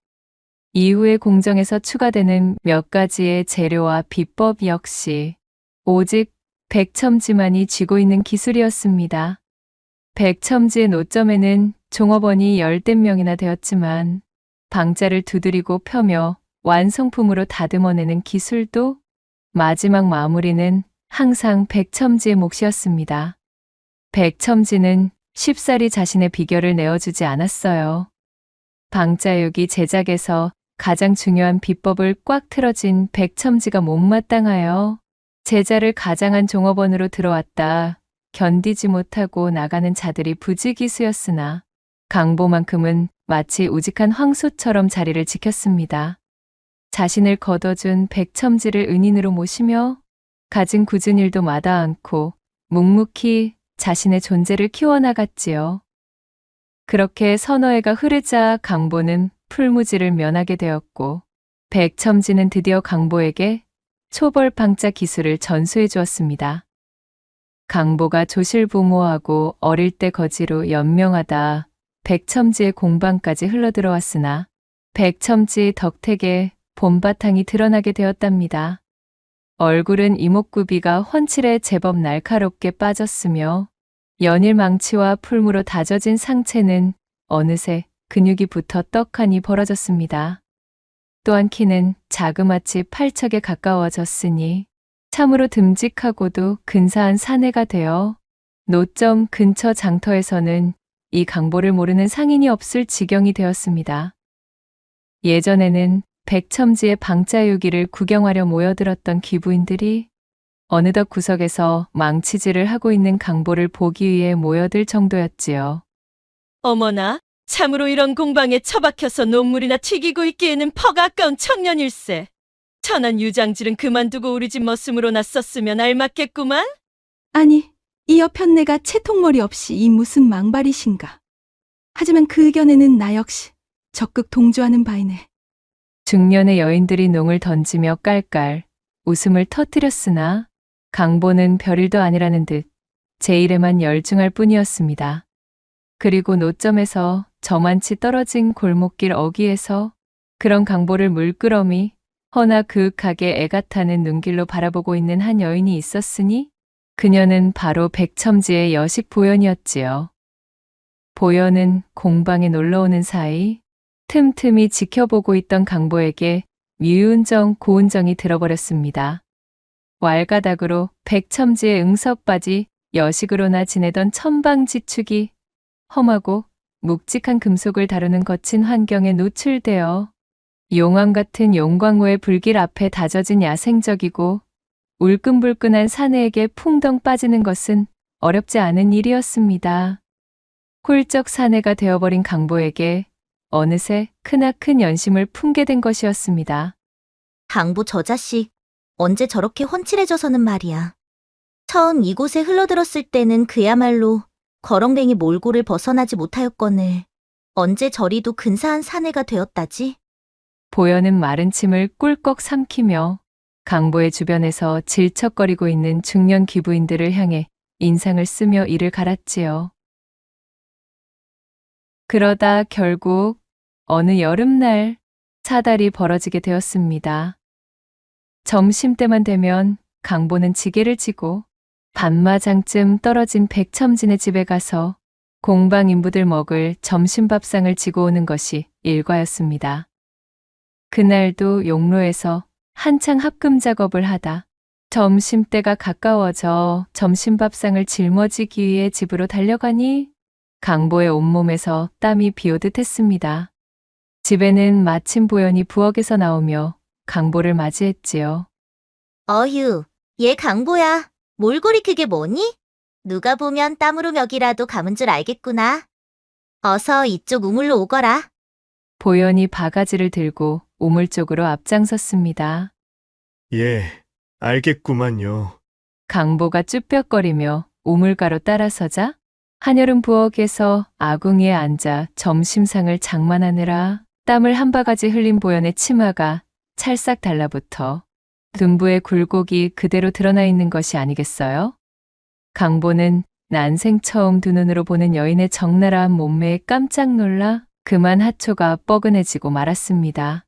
이후의 공정에서 추가되는 몇 가지의 재료와 비법 역시 오직 백첨지만이 쥐고 있는 기술이었습니다. 백첨지의 노점에는 종업원이 10명이나 되었지만 방자를 두드리고 펴며 완성품으로 다듬어내는 기술도 마지막 마무리는 항상 백첨지의 몫이었습니다. 백첨지는 쉽사리 자신의 비결을 내어주지 않았어요. 방자육이 제작에서 가장 중요한 비법을 꽉 틀어진 백첨지가 못마땅하여 제자를 가장한 종업원으로 들어왔다 견디지 못하고 나가는 자들이 부지기수였으나 강보만큼은 마치 우직한 황소처럼 자리를 지켰습니다. 자신을 거둬준 백첨지를 은인으로 모시며 가진 굳은 일도 마다 않고 묵묵히 자신의 존재를 키워나갔지요. 그렇게 서너 해가 흐르자 강보는 풀무지를 면하게 되었고 백첨지는 드디어 강보에게 초벌방자 기술을 전수해 주었습니다. 강보가 조실부모하고 어릴 때 거지로 연명하다 백첨지의 공방까지 흘러들어왔으나 백첨지 덕택에 봄바탕이 드러나게 되었답니다. 얼굴은 이목구비가 훤칠해 제법 날카롭게 빠졌으며 연일 망치와 풀무로 다져진 상체는 어느새 근육이 붙어 떡하니 벌어졌습니다. 또한 키는 자그마치 팔척에 가까워졌으니 참으로 듬직하고도 근사한 사내가 되어 노점 근처 장터에서는 이 강보를 모르는 상인이 없을 지경이 되었습니다. 예전에는 백첨지의 방자유기를 구경하려 모여들었던 귀부인들이 어느덧 구석에서 망치질을 하고 있는 강보를 보기 위해 모여들 정도였지요. 어머나, 참으로 이런 공방에 처박혀서 논물이나 튀기고 있기에는 퍽 아까운 청년일세. 천한 유장질은 그만두고 우리 집 머슴으로 났었으면 알맞겠구만. 아니, 이 여편네가 채통머리 없이 이 무슨 망발이신가. 하지만 그 의견에는 나 역시 적극 동조하는 바이네. 중년의 여인들이 농을 던지며 깔깔 웃음을 터뜨렸으나 강보는 별일도 아니라는 듯 제 일에만 열중할 뿐이었습니다. 그리고 노점에서 저만치 떨어진 골목길 어귀에서 그런 강보를 물끄러미 허나 그윽하게 애가 타는 눈길로 바라보고 있는 한 여인이 있었으니 그녀는 바로 백첨지의 여식 보현이었지요. 보현은 공방에 놀러오는 사이 틈틈이 지켜보고 있던 강보에게 미운정 고운정이 들어버렸습니다. 왈가닥으로 백첨지의 응석바지 여식으로나 지내던 천방지축이 험하고 묵직한 금속을 다루는 거친 환경에 노출되어 용암 같은 용광로의 불길 앞에 다져진 야생적이고 울끈불끈한 사내에게 풍덩 빠지는 것은 어렵지 않은 일이었습니다. 홀적 사내가 되어버린 강보에게 어느새 크나큰 연심을 품게 된 것이었습니다. 강보 저 자식, 언제 저렇게 훤칠해져서는 말이야. 처음 이곳에 흘러들었을 때는 그야말로 거렁뱅이 몰골을 벗어나지 못하였거늘 언제 저리도 근사한 사내가 되었다지? 보여는 마른 침을 꿀꺽 삼키며 강보의 주변에서 질척거리고 있는 중년 기부인들을 향해 인상을 쓰며 이를 갈았지요. 그러다 결국 어느 여름날 사달이 벌어지게 되었습니다. 점심때만 되면 강보는 지게를 지고 반마장쯤 떨어진 백첨진의 집에 가서 공방 인부들 먹을 점심밥상을 지고 오는 것이 일과였습니다. 그날도 용로에서 한창 합금 작업을 하다 점심때가 가까워져 점심밥상을 짊어지기 위해 집으로 달려가니 강보의 온몸에서 땀이 비오듯 했습니다. 집에는 마침 보현이 부엌에서 나오며 강보를 맞이했지요. 어휴, 얘 강보야. 몰골이 그게 뭐니? 누가 보면 땀으로 멱이라도 감은 줄 알겠구나. 어서 이쪽 우물로 오거라. 보현이 바가지를 들고 우물 쪽으로 앞장섰습니다. 예, 알겠구만요. 강보가 쭈뼛거리며 우물가로 따라서자 한여름 부엌에서 아궁이에 앉아 점심상을 장만하느라 땀을 한 바가지 흘린 보현의 치마가 찰싹 달라붙어 둔부의 굴곡이 그대로 드러나 있는 것이 아니겠어요? 강보는 난생 처음 두 눈으로 보는 여인의 적나라한 몸매에 깜짝 놀라 그만 하초가 뻐근해지고 말았습니다.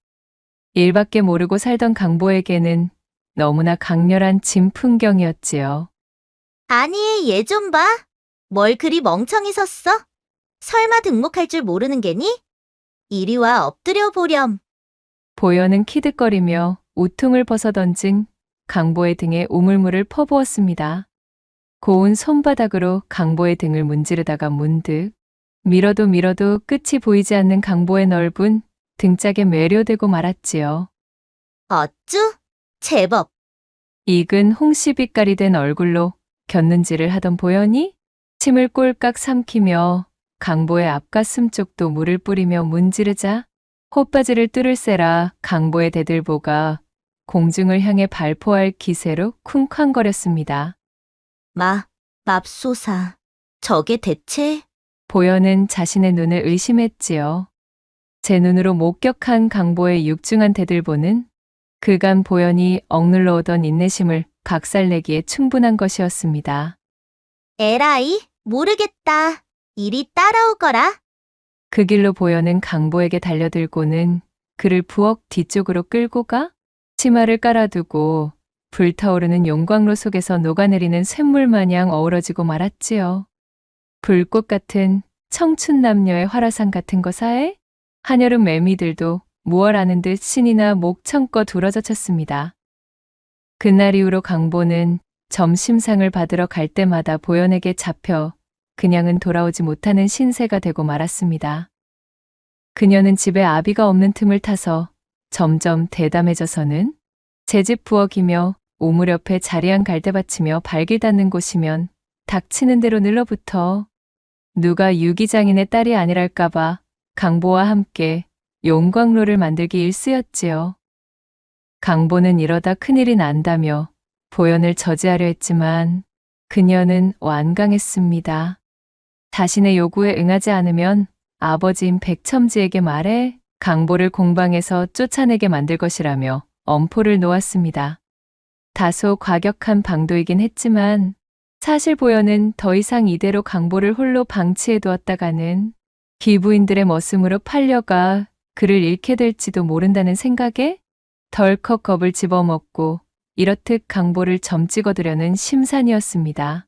일밖에 모르고 살던 강보에게는 너무나 강렬한 진풍경이었지요. 아니, 얘 좀 봐. 뭘 그리 멍청이 섰어? 설마 등목할 줄 모르는 게니? 이리 와 엎드려 보렴. 보현은 키득거리며 우퉁을 벗어던진 강보의 등에 우물물을 퍼부었습니다. 고운 손바닥으로 강보의 등을 문지르다가 문득 밀어도 밀어도 끝이 보이지 않는 강보의 넓은 등짝에 매료되고 말았지요. 어쭈? 제법. 익은 홍시빛깔이 된 얼굴로 곁눈질을 하던 보현이 침을 꼴깍 삼키며 강보의 앞가슴 쪽도 물을 뿌리며 문지르자 콧바지를 뚫을세라 강보의 대들보가 공중을 향해 발포할 기세로 쿵쾅거렸습니다. 맙소사. 저게 대체? 보현은 자신의 눈을 의심했지요. 제 눈으로 목격한 강보의 육중한 대들보는 그간 보현이 억눌러 오던 인내심을 각살내기에 충분한 것이었습니다. 에라이, 모르겠다. 이리 따라오거라. 그 길로 보현은 강보에게 달려들고는 그를 부엌 뒤쪽으로 끌고 가 치마를 깔아두고 불타오르는 용광로 속에서 녹아내리는 쇳물 마냥 어우러지고 말았지요. 불꽃 같은 청춘 남녀의 화라산 같은 거사에 한여름 매미들도 무얼하는 듯 신이나 목청껏 우러져쳤습니다. 그날 이후로 강보는 점심상을 받으러 갈 때마다 보현에게 잡혀 그냥은 돌아오지 못하는 신세가 되고 말았습니다. 그녀는 집에 아비가 없는 틈을 타서 점점 대담해져서는 제 집 부엌이며 우물 옆에 자리한 갈대밭이며 발길 닿는 곳이면 닥치는 대로 늘러붙어 누가 유기장인의 딸이 아니랄까봐 강보와 함께 용광로를 만들기 일쑤였지요. 강보는 이러다 큰일이 난다며 보현을 저지하려 했지만 그녀는 완강했습니다. 자신의 요구에 응하지 않으면 아버지인 백첨지에게 말해 강보를 공방에서 쫓아내게 만들 것이라며 엄포를 놓았습니다. 다소 과격한 방도이긴 했지만 사실 보현은 더 이상 이대로 강보를 홀로 방치해 두었다가는 기부인들의 머슴으로 팔려가 그를 잃게 될지도 모른다는 생각에 덜컥 겁을 집어먹고 이렇듯 강보를 점 찍어두려는 심산이었습니다.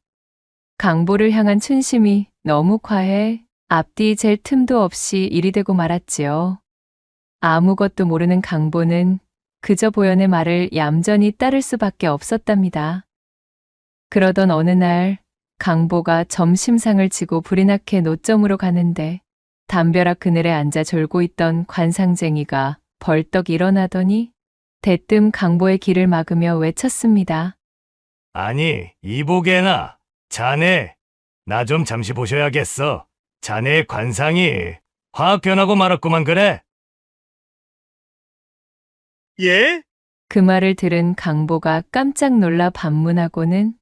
강보를 향한 춘심이 너무 과해 앞뒤 잴 틈도 없이 일이 되고 말았지요. 아무것도 모르는 강보는 그저 보현의 말을 얌전히 따를 수밖에 없었답니다. 그러던 어느 날 강보가 점심상을 치고 불이 나게 노점으로 가는데 담벼락 그늘에 앉아 졸고 있던 관상쟁이가 벌떡 일어나더니 대뜸 강보의 길을 막으며 외쳤습니다. 아니, 이보게나. 자네, 나 좀 잠시 보셔야겠어. 자네의 관상이 확 변하고 말았구만 그래. 예? 그 말을 들은 강보가 깜짝 놀라 반문하고는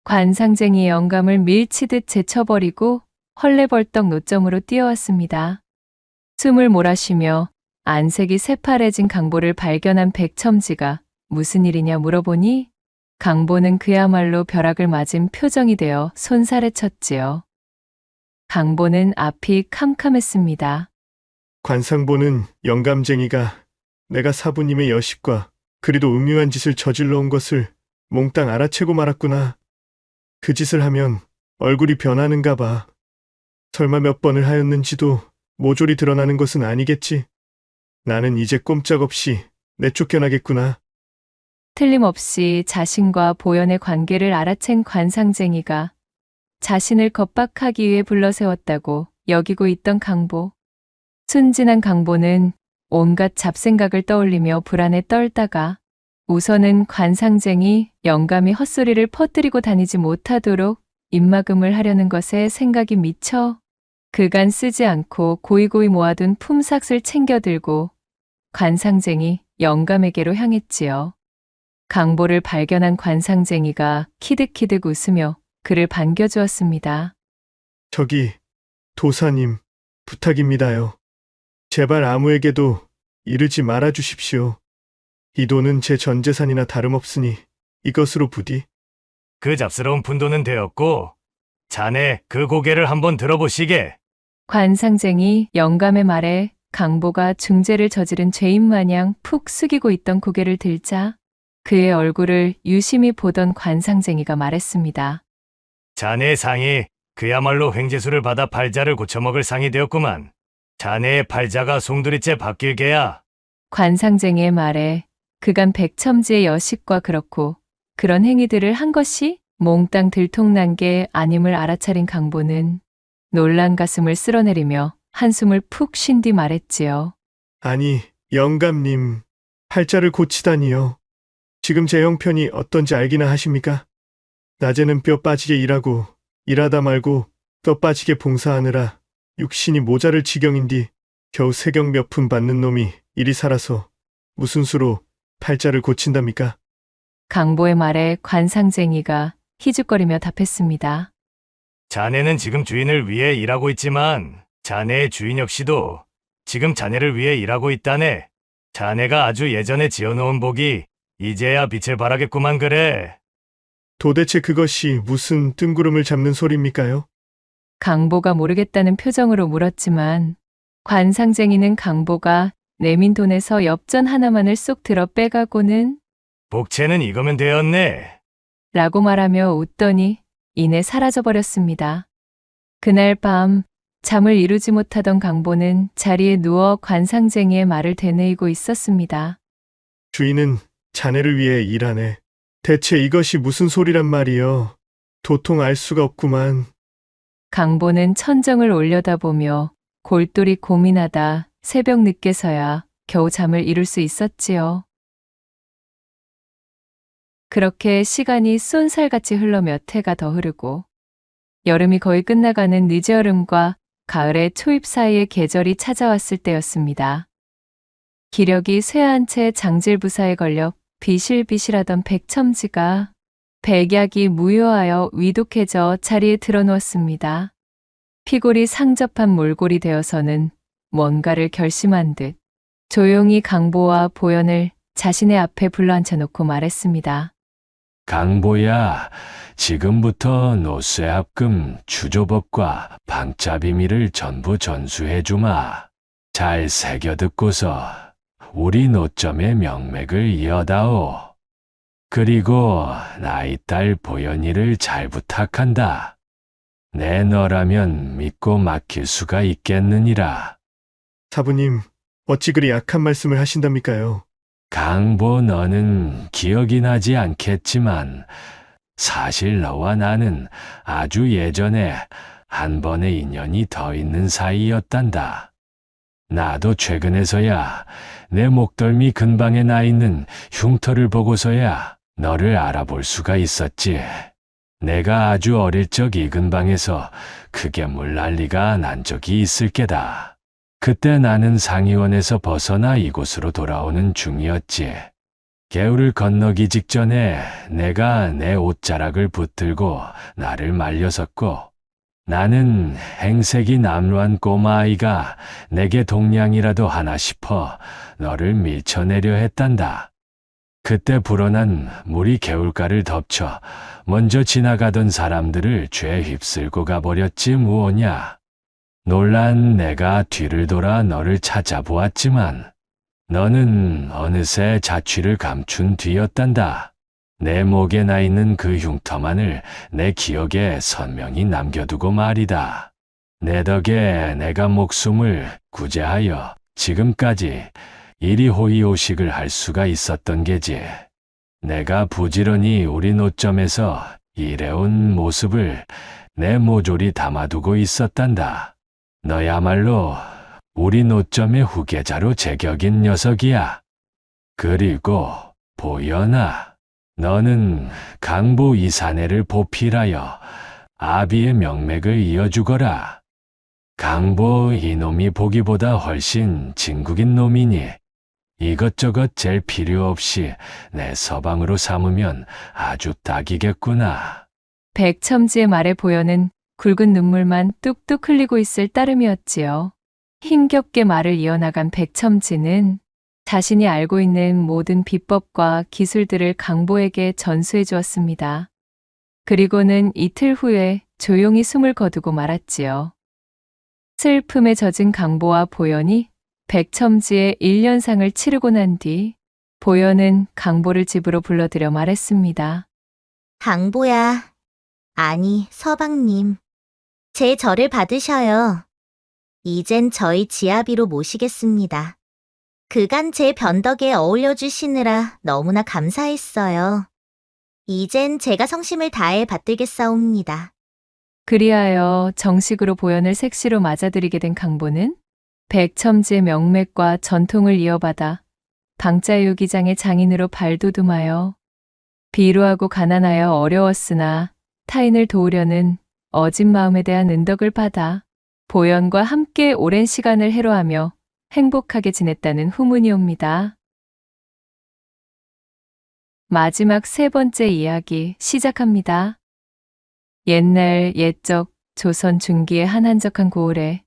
관상쟁이의 영감을 밀치듯 제쳐버리고 헐레벌떡 노점으로 뛰어왔습니다. 숨을 몰아쉬며 안색이 새파래진 강보를 발견한 백첨지가 무슨 일이냐 물어보니 강보는 그야말로 벼락을 맞은 표정이 되어 손살에 쳤지요. 강보는 앞이 캄캄했습니다. 관상보는 영감쟁이가 내가 사부님의 여식과 그리도 음흉한 짓을 저질러 온 것을 몽땅 알아채고 말았구나. 그 짓을 하면 얼굴이 변하는가 봐. 설마 몇 번을 하였는지도 모조리 드러나는 것은 아니겠지. 나는 이제 꼼짝없이 내쫓겨나겠구나. 틀림없이 자신과 보현의 관계를 알아챈 관상쟁이가 자신을 겁박하기 위해 불러세웠다고 여기고 있던 강보. 순진한 강보는 온갖 잡생각을 떠올리며 불안에 떨다가 우선은 관상쟁이 영감이 헛소리를 퍼뜨리고 다니지 못하도록 입막음을 하려는 것에 생각이 미쳐 그간 쓰지 않고 고이고이 모아둔 품삯을 챙겨들고 관상쟁이 영감에게로 향했지요. 강보를 발견한 관상쟁이가 키득키득 웃으며 그를 반겨주었습니다. 저기 도사님 부탁입니다요. 제발 아무에게도 이르지 말아 주십시오. 이 돈은 제 전 재산이나 다름없으니 이것으로 부디. 그 잡스러운 푼돈은 되었고, 자네 그 고개를 한번 들어보시게. 관상쟁이 영감의 말에 강보가 중죄를 저지른 죄인 마냥 푹 숙이고 있던 고개를 들자 그의 얼굴을 유심히 보던 관상쟁이가 말했습니다. 자네의 상이 그야말로 횡재수를 받아 팔자를 고쳐먹을 상이 되었구만. 자네의 팔자가 송두리째 바뀔 게야. 관상쟁이의 말에 그간 백첨지의 여식과 그렇고 그런 행위들을 한 것이 몽땅 들통난 게 아님을 알아차린 강보는 놀란 가슴을 쓸어내리며 한숨을 푹 쉰 뒤 말했지요. 아니 영감님 팔자를 고치다니요. 지금 제 형편이 어떤지 알기나 하십니까? 낮에는 뼈 빠지게 일하고 일하다 말고 뼈 빠지게 봉사하느라 육신이 모자랄 지경인디 겨우 세경 몇 푼 받는 놈이 이리 살아서 무슨 수로 팔자를 고친답니까? 강보의 말에 관상쟁이가 희죽거리며 답했습니다. 자네는 지금 주인을 위해 일하고 있지만 자네의 주인 역시도 지금 자네를 위해 일하고 있다네. 자네가 아주 예전에 지어놓은 복이 이제야 빛을 발하겠구만 그래. 도대체 그것이 무슨 뜬구름을 잡는 소리입니까요? 강보가 모르겠다는 표정으로 물었지만 관상쟁이는 강보가 내민 돈에서 엽전 하나만을 쏙 들어 빼가고는 복채는 이거면 되었네. 라고 말하며 웃더니 이내 사라져버렸습니다. 그날 밤 잠을 이루지 못하던 강보는 자리에 누워 관상쟁이의 말을 되뇌이고 있었습니다. 주인은 자네를 위해 일하네. 대체 이것이 무슨 소리란 말이여. 도통 알 수가 없구만. 강보는 천정을 올려다보며 골똘히 고민하다 새벽 늦게서야 겨우 잠을 이룰 수 있었지요. 그렇게 시간이 쏜살같이 흘러 몇 해가 더 흐르고 여름이 거의 끝나가는 늦여름과 가을의 초입 사이의 계절이 찾아왔을 때였습니다. 기력이 쇠한 채 장질부사에 걸려 비실비실하던 백첨지가 백약이 무효하여 위독해져 자리에 드러누웠습니다. 피골이 상접한 몰골이 되어서는 뭔가를 결심한 듯 조용히 강보와 보현을 자신의 앞에 불러앉혀놓고 말했습니다. 강보야, 지금부터 노쇠 합금 주조법과 방자 비밀을 전부 전수해주마. 잘 새겨듣고서 우리 노점의 명맥을 이어다오. 그리고 나이 딸 보현이를 잘 부탁한다. 내 너라면 믿고 맡길 수가 있겠느니라. 사부님, 어찌 그리 약한 말씀을 하신답니까요? 강보, 너는 기억이 나지 않겠지만 사실 너와 나는 아주 예전에 한 번의 인연이 더 있는 사이였단다. 나도 최근에서야 내 목덜미 근방에 나 있는 흉터를 보고서야 너를 알아볼 수가 있었지. 내가 아주 어릴 적 이 근방에서 크게 물난리가 난 적이 있을 게다. 그때 나는 상의원에서 벗어나 이곳으로 돌아오는 중이었지. 개울을 건너기 직전에 내가 내 옷자락을 붙들고 나를 말렸었고, 나는 행색이 남루한 꼬마아이가 내게 동냥이라도 하나 싶어 너를 밀쳐내려 했단다. 그때 불어난 물이 개울가를 덮쳐 먼저 지나가던 사람들을 죄 휩쓸고 가버렸지 무엇냐. 놀란 내가 뒤를 돌아 너를 찾아보았지만 너는 어느새 자취를 감춘 뒤였단다. 내 목에 나 있는 그 흉터만을 내 기억에 선명히 남겨두고 말이다. 내 덕에 내가 목숨을 구제하여 지금까지 이리 호의호식을 할 수가 있었던 게지. 내가 부지런히 우리 노점에서 일해온 모습을 내 모조리 담아두고 있었단다. 너야말로 우리 노점의 후계자로 제격인 녀석이야. 그리고 보연아, 너는 강보 이 사내를 보필하여 아비의 명맥을 이어주거라. 강보 이놈이 보기보다 훨씬 진국인 놈이니 이것저것 잴 필요 없이 내 서방으로 삼으면 아주 딱이겠구나. 백첨지의 말에 보여는 굵은 눈물만 뚝뚝 흘리고 있을 따름이었지요. 힘겹게 말을 이어나간 백첨지는 자신이 알고 있는 모든 비법과 기술들을 강보에게 전수해 주었습니다. 그리고는 이틀 후에 조용히 숨을 거두고 말았지요. 슬픔에 젖은 강보와 보연이 백첨지의 1년상을 치르고 난 뒤 보연은 강보를 집으로 불러들여 말했습니다. 강보야, 아니 서방님, 제 절을 받으셔요. 이젠 저희 지아비로 모시겠습니다. 그간 제 변덕에 어울려 주시느라 너무나 감사했어요. 이젠 제가 성심을 다해 받들겠사옵니다. 그리하여 정식으로 보연을 색시로 맞아들이게 된 강보는 백첨지의 명맥과 전통을 이어받아 방자유기장의 장인으로 발돋움하여 비루하고 가난하여 어려웠으나 타인을 도우려는 어진 마음에 대한 은덕을 받아 보연과 함께 오랜 시간을 해로하며 행복하게 지냈다는 후문이 옵니다. 마지막 세 번째 이야기 시작합니다. 옛날 옛적 조선 중기의 한 한적한 고을에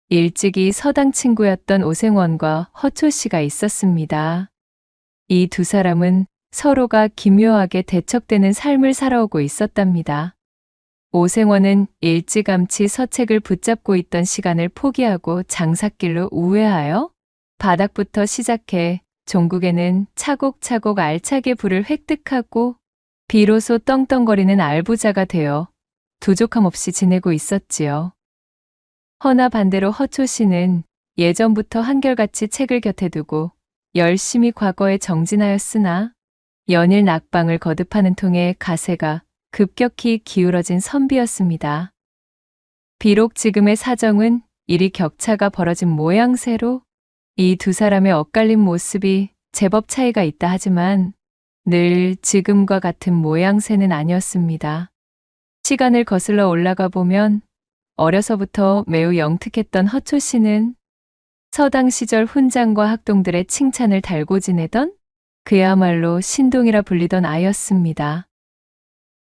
일찍이 서당 친구였던 오생원과 허초 씨가 있었습니다. 이 두 사람은 서로가 기묘하게 대척되는 삶을 살아오고 있었답니다. 오생원은 일찌감치 서책을 붙잡고 있던 시간을 포기하고 장삿길로 우회하여 바닥부터 시작해 종국에는 차곡차곡 알차게 부를 획득하고 비로소 떵떵거리는 알부자가 되어 부족함 없이 지내고 있었지요. 허나 반대로 허초 씨는 예전부터 한결같이 책을 곁에 두고 열심히 과거에 정진하였으나 연일 낙방을 거듭하는 통에 가세가 급격히 기울어진 선비였습니다. 비록 지금의 사정은 이리 격차가 벌어진 모양새로 이 두 사람의 엇갈린 모습이 제법 차이가 있다 하지만 늘 지금과 같은 모양새는 아니었습니다. 시간을 거슬러 올라가 보면 어려서부터 매우 영특했던 허초 씨는 서당 시절 훈장과 학동들의 칭찬을 달고 지내던 그야말로 신동이라 불리던 아이였습니다.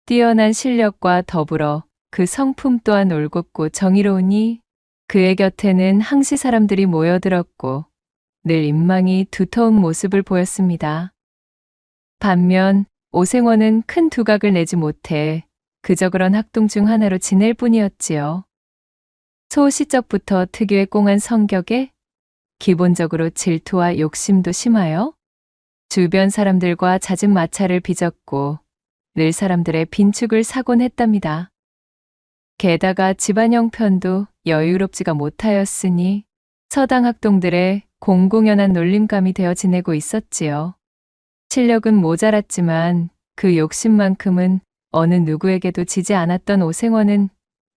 뛰어난 실력과 더불어 그 성품 또한 올곧고 정의로우니 그의 곁에는 항시 사람들이 모여들었고 늘 인망이 두터운 모습을 보였습니다. 반면 오생원은 큰 두각을 내지 못해 그저 그런 학동 중 하나로 지낼 뿐이었지요. 소시적부터 특유의 꽁한 성격에 기본적으로 질투와 욕심도 심하여 주변 사람들과 잦은 마찰을 빚었고 늘 사람들의 빈축을 사곤 했답니다. 게다가 집안 형편도 여유롭지가 못하였으니 서당 학동들의 공공연한 놀림감이 되어 지내고 있었지요. 실력은 모자랐지만 그 욕심만큼은 어느 누구에게도 지지 않았던 오생원은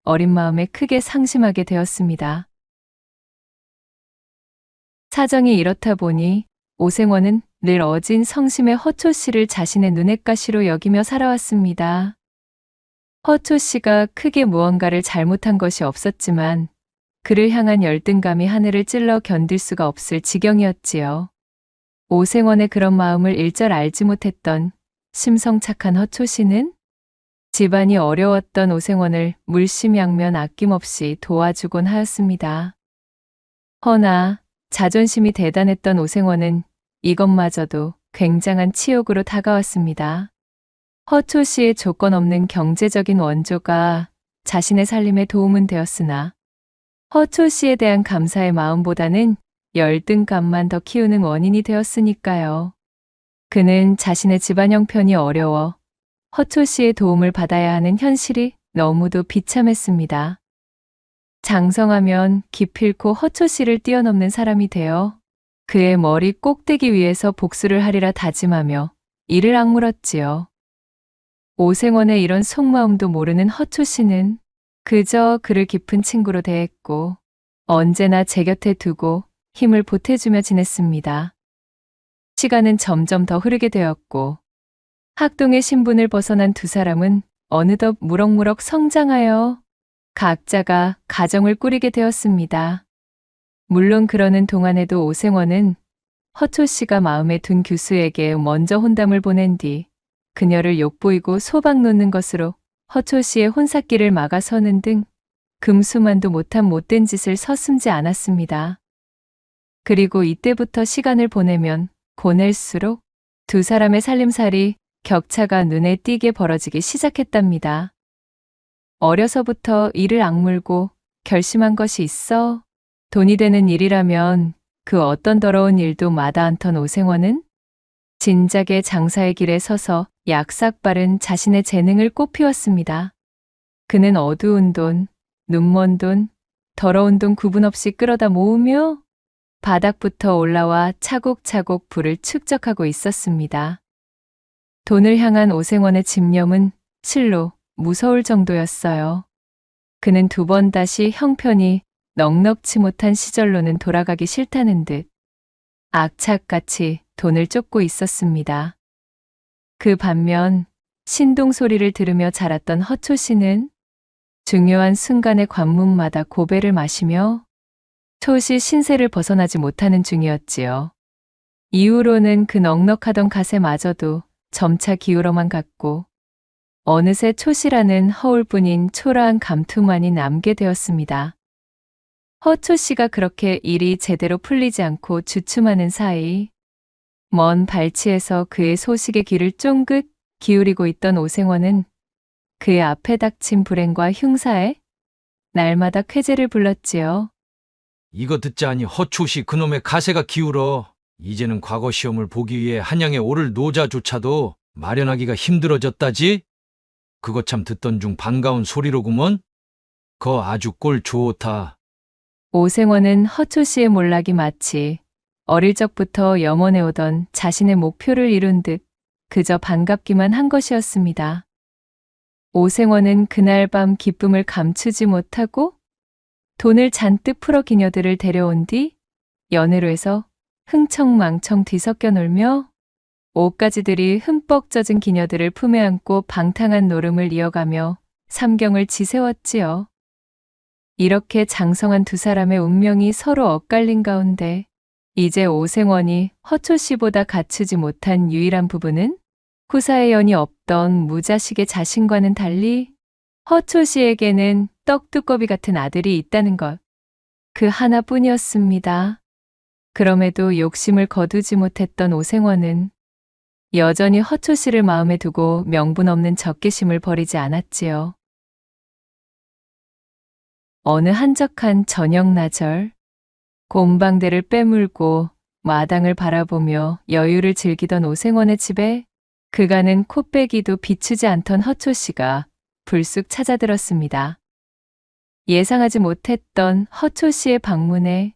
어린 마음에 크게 상심하게 되었습니다. 사정이 이렇다 보니 오생원은 늘 어진 성심의 허초 씨를 자신의 눈엣 가시로 여기며 살아왔습니다. 허초 씨가 크게 무언가를 잘못한 것이 없었지만 그를 향한 열등감이 하늘을 찔러 견딜 수가 없을 지경이었지요. 오생원의 그런 마음을 일절 알지 못했던 심성착한 허초 씨는 집안이 어려웠던 오생원을 물심양면 아낌없이 도와주곤 하였습니다. 허나 자존심이 대단했던 오생원은 이것마저도 굉장한 치욕으로 다가왔습니다. 허초 씨의 조건 없는 경제적인 원조가 자신의 살림에 도움은 되었으나 허초 씨에 대한 감사의 마음보다는 열등감만 더 키우는 원인이 되었으니까요. 그는 자신의 집안 형편이 어려워 허초 씨의 도움을 받아야 하는 현실이 너무도 비참했습니다. 장성하면 기필코 허초 씨를 뛰어넘는 사람이 되어 그의 머리 꼭대기 위에서 복수를 하리라 다짐하며 이를 악물었지요. 오생원의 이런 속마음도 모르는 허초 씨는 그저 그를 깊은 친구로 대했고 언제나 제 곁에 두고 힘을 보태주며 지냈습니다. 시간은 점점 더 흐르게 되었고 학동의 신분을 벗어난 두 사람은 어느덧 무럭무럭 성장하여 각자가 가정을 꾸리게 되었습니다. 물론 그러는 동안에도 오생원은 허초 씨가 마음에 둔 교수에게 먼저 혼담을 보낸 뒤 그녀를 욕보이고 소박 놓는 것으로 허초 씨의 혼삿길을 막아서는 등 금수만도 못한 못된 짓을 서슴지 않았습니다. 그리고 이때부터 시간을 보내면 보낼수록 두 사람의 살림살이 격차가 눈에 띄게 벌어지기 시작했답니다. 어려서부터 이를 악물고 결심한 것이 있어 돈이 되는 일이라면 그 어떤 더러운 일도 마다 않던 오생원은 진작에 장사의 길에 서서 약삭빠른 자신의 재능을 꽃피웠습니다. 그는 어두운 돈, 눈먼 돈, 더러운 돈 구분 없이 끌어다 모으며 바닥부터 올라와 차곡차곡 부를 축적하고 있었습니다. 돈을 향한 오생원의 집념은 실로 무서울 정도였어요. 그는 두 번 다시 형편이 넉넉지 못한 시절로는 돌아가기 싫다는 듯 악착같이 돈을 쫓고 있었습니다. 그 반면 신동 소리를 들으며 자랐던 허초 씨는 중요한 순간의 관문마다 고배를 마시며 초시 신세를 벗어나지 못하는 중이었지요. 이후로는 그 넉넉하던 갓에마저도 점차 기울어만 갔고 어느새 초시라는 허울뿐인 초라한 감투만이 남게 되었습니다. 허초 씨가 그렇게 일이 제대로 풀리지 않고 주춤하는 사이 먼 발치에서 그의 소식에 귀를 쫑긋 기울이고 있던 오생원은 그의 앞에 닥친 불행과 흉사에 날마다 쾌재를 불렀지요. 이거 듣자니 허초시 그놈의 가세가 기울어 이제는 과거 시험을 보기 위해 한양에 오를 노자조차도 마련하기가 힘들어졌다지? 그거 참 듣던 중 반가운 소리로구먼? 거 아주 꼴 좋다. 오생원은 허초 씨의 몰락이 마치 어릴 적부터 염원해오던 자신의 목표를 이룬 듯 그저 반갑기만 한 것이었습니다. 오생원은 그날 밤 기쁨을 감추지 못하고 돈을 잔뜩 풀어 기녀들을 데려온 뒤 연회로에서 흥청망청 뒤섞여 놀며 옷가지들이 흠뻑 젖은 기녀들을 품에 안고 방탕한 노름을 이어가며 삼경을 지새웠지요. 이렇게 장성한 두 사람의 운명이 서로 엇갈린 가운데 이제 오생원이 허초 씨보다 갖추지 못한 유일한 부분은 후사의 연이 없던 무자식의 자신과는 달리 허초 씨에게는 떡두꺼비 같은 아들이 있다는 것. 그 하나뿐이었습니다. 그럼에도 욕심을 거두지 못했던 오생원은 여전히 허초 씨를 마음에 두고 명분 없는 적개심을 버리지 않았지요. 어느 한적한 저녁 나절, 곰방대를 빼물고 마당을 바라보며 여유를 즐기던 오생원의 집에 그가는 코빼기도 비추지 않던 허초 씨가 불쑥 찾아들었습니다. 예상하지 못했던 허초 씨의 방문에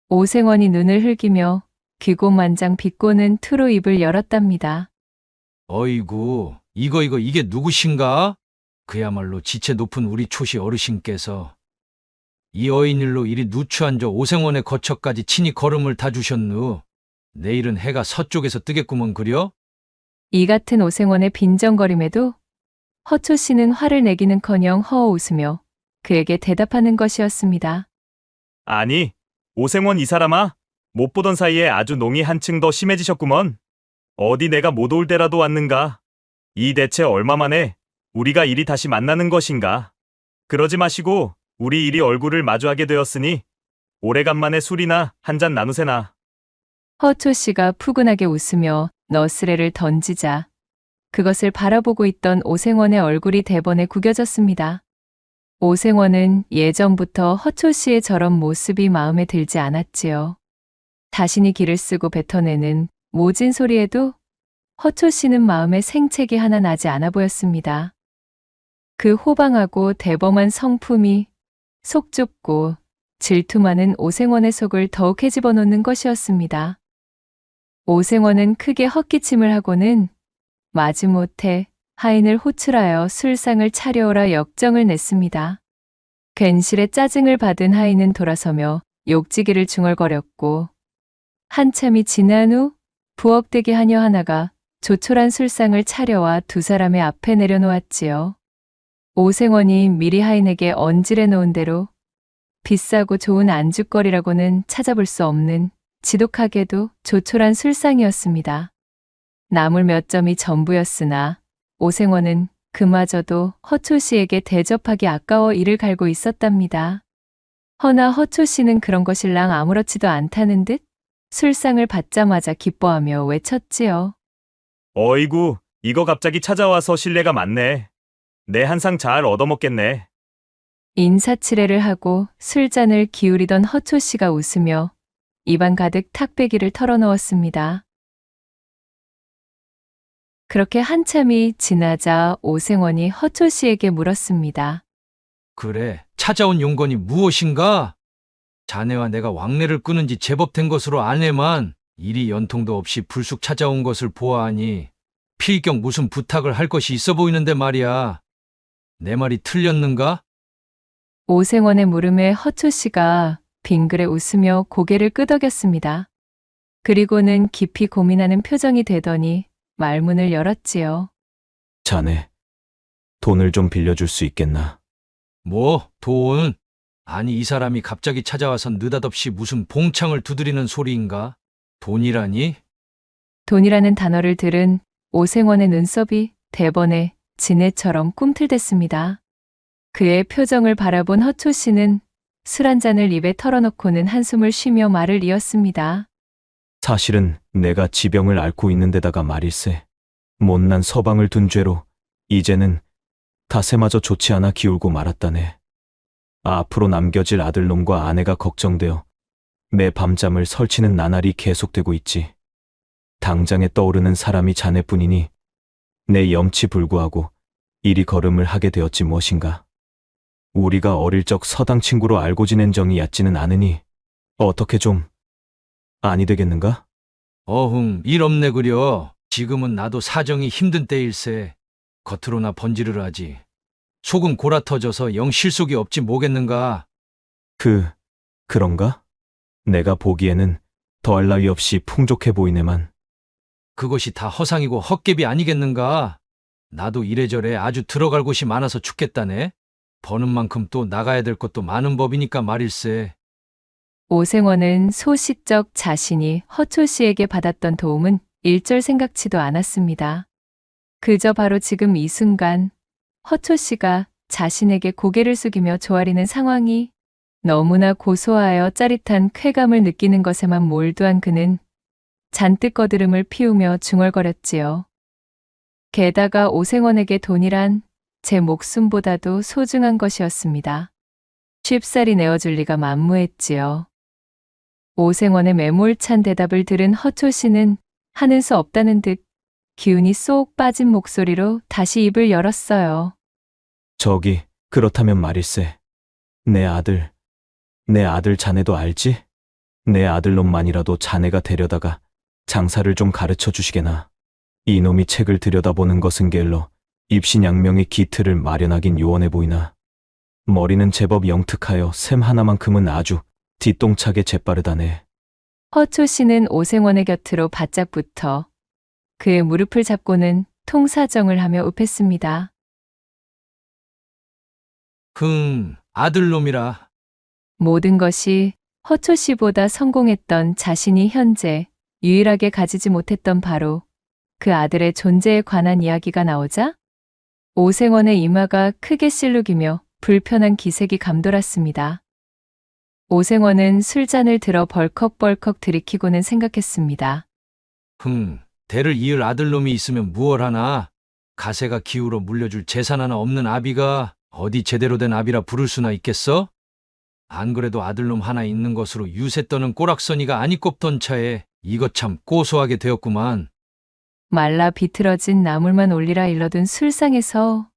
오생원이 눈을 흘기며 귀고만장 비꼬는 투로 입을 열었답니다. 어이구, 이게 누구신가? 그야말로 지체 높은 우리 초시 어르신께서 이 어인일로 이리 누추한 저 오생원의 거처까지 친히 걸음을 다 주셨누. 내일은 해가 서쪽에서 뜨겠구먼 그려? 이 같은 오생원의 빈정거림에도 허초 씨는 화를 내기는커녕 허어 웃으며 그에게 대답하는 것이었습니다. 아니, 오생원 이 사람아, 못 보던 사이에 아주 농이 한층 더 심해지셨구먼. 어디 내가 못 올 때라도 왔는가? 이 대체 얼마 만에 우리가 이리 다시 만나는 것인가? 그러지 마시고 우리 이리 얼굴을 마주하게 되었으니 오래간만에 술이나 한잔 나누세나. 허초 씨가 푸근하게 웃으며 너스레를 던지자 그것을 바라보고 있던 오생원의 얼굴이 대번에 구겨졌습니다. 오생원은 예전부터 허초 씨의 저런 모습이 마음에 들지 않았지요. 자신이 기를 쓰고 뱉어내는 모진 소리에도 허초 씨는 마음에 생채기 하나 나지 않아 보였습니다. 그 호방하고 대범한 성품이 속 좁고 질투 많은 오생원의 속을 더욱 헤집어 놓는 것이었습니다. 오생원은 크게 헛기침을 하고는 마지못해 하인을 호출하여 술상을 차려오라 역정을 냈습니다. 괜시레 짜증을 받은 하인은 돌아서며 욕지기를 중얼거렸고 한참이 지난 후 부엌대기 하녀 하나가 조촐한 술상을 차려와 두 사람의 앞에 내려놓았지요. 오생원이 미리 하인에게 언질해 놓은 대로 비싸고 좋은 안주거리라고는 찾아볼 수 없는 지독하게도 조촐한 술상이었습니다. 나물 몇 점이 전부였으나 오생원은 그마저도 허초 씨에게 대접하기 아까워 이를 갈고 있었답니다. 허나 허초 씨는 그런 것일랑 아무렇지도 않다는 듯 술상을 받자마자 기뻐하며 외쳤지요. 어이구, 이거 갑자기 찾아와서 실례가 많네. 내 한 상 잘 얻어먹겠네. 인사치레를 하고 술잔을 기울이던 허초 씨가 웃으며 입안 가득 탁배기를 털어넣었습니다. 그렇게 한참이 지나자 오생원이 허초 씨에게 물었습니다. 그래, 찾아온 용건이 무엇인가? 자네와 내가 왕래를 끊은 지 제법 된 것으로 아네만 이리 연통도 없이 불쑥 찾아온 것을 보아하니 필경 무슨 부탁을 할 것이 있어 보이는데 말이야. 내 말이 틀렸는가? 오생원의 물음에 허초 씨가 빙그레 웃으며 고개를 끄덕였습니다. 그리고는 깊이 고민하는 표정이 되더니 말문을 열었지요. 자네, 돈을 좀 빌려줄 수 있겠나? 뭐, 돈? 아니, 이 사람이 갑자기 찾아와서 느닷없이 무슨 봉창을 두드리는 소리인가? 돈이라니? 돈이라는 단어를 들은 오생원의 눈썹이 대번에 진해처럼 꿈틀댔습니다. 그의 표정을 바라본 허초 씨는 술 한 잔을 입에 털어놓고는 한숨을 쉬며 말을 이었습니다. 사실은 내가 지병을 앓고 있는 데다가 말일세. 못난 서방을 둔 죄로 이제는 다세마저 좋지 않아 기울고 말았다네. 앞으로 남겨질 아들놈과 아내가 걱정되어 매 밤잠을 설치는 나날이 계속되고 있지. 당장에 떠오르는 사람이 자네뿐이니 내 염치불구하고 이리 걸음을 하게 되었지 무엇인가. 우리가 어릴 적 서당 친구로 알고 지낸 정이 얕지는 않으니 어떻게 좀 아니 되겠는가? 어흥, 일 없네 그려. 지금은 나도 사정이 힘든 때일세. 겉으로나 번지르르 하지. 속은 골아 터져서 영 실속이 없지 뭐겠는가. 그런가? 내가 보기에는 더할 나위 없이 풍족해 보이네만. 그것이 다 허상이고 헛개비 아니겠는가. 나도 이래저래 아주 들어갈 곳이 많아서 죽겠다네. 버는 만큼 또 나가야 될 것도 많은 법이니까 말일세. 오생원은 소시적 자신이 허초 씨에게 받았던 도움은 일절 생각지도 않았습니다. 그저 바로 지금 이 순간 허초 씨가 자신에게 고개를 숙이며 조아리는 상황이 너무나 고소하여 짜릿한 쾌감을 느끼는 것에만 몰두한 그는 잔뜩 거드름을 피우며 중얼거렸지요. 게다가 오생원에게 돈이란 제 목숨보다도 소중한 것이었습니다. 쉽사리 내어줄 리가 만무했지요. 오생원의 매몰찬 대답을 들은 허초 씨는 하는 수 없다는 듯 기운이 쏙 빠진 목소리로 다시 입을 열었어요. 저기, 그렇다면 말일세. 내 아들 자네도 알지? 내 아들놈만이라도 자네가 데려다가 장사를 좀 가르쳐 주시게나. 이놈이 책을 들여다보는 것은 갤러 입신양명의 기틀을 마련하긴 요원해 보이나. 머리는 제법 영특하여 샘 하나만큼은 아주 뒤똥차게 재빠르다네. 허초 씨는 오생원의 곁으로 바짝 붙어 그의 무릎을 잡고는 통사정을 하며 읍했습니다. 아들놈이라. 모든 것이 허초 씨보다 성공했던 자신이 현재 유일하게 가지지 못했던 바로 그 아들의 존재에 관한 이야기가 나오자 오생원의 이마가 크게 실룩이며 불편한 기색이 감돌았습니다. 오생원은 술잔을 들어 벌컥벌컥 들이키고는 생각했습니다. 대를 이을 아들놈이 있으면 무얼 하나. 가세가 기울어 물려줄 재산 하나 없는 아비가 어디 제대로 된 아비라 부를 수나 있겠어? 안 그래도 아들놈 하나 있는 것으로 유세 떠는 꼬락서니가 아니 꼽던 차에 이것 참 고소하게 되었구만. 말라 비틀어진 나물만 올리라 일러둔 술상에서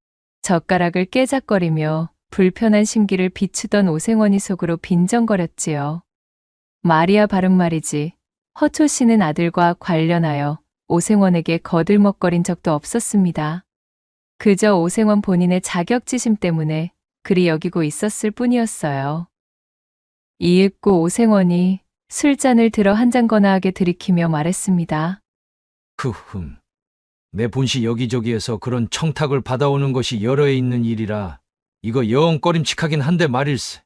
젓가락을 깨작거리며 불편한 심기를 비추던 오생원이 속으로 빈정거렸지요. 말이야 바른 말이지. 허초 씨는 아들과 관련하여 오생원에게 거들먹거린 적도 없었습니다. 그저 오생원 본인의 자격지심 때문에 그리 여기고 있었을 뿐이었어요. 이윽고 오생원이 술잔을 들어 한 잔 거나하게 들이키며 말했습니다. 내 본시 여기저기에서 그런 청탁을 받아오는 것이 여러 해 있는 일이라 이거 영 꺼림칙하긴 한데 말일세.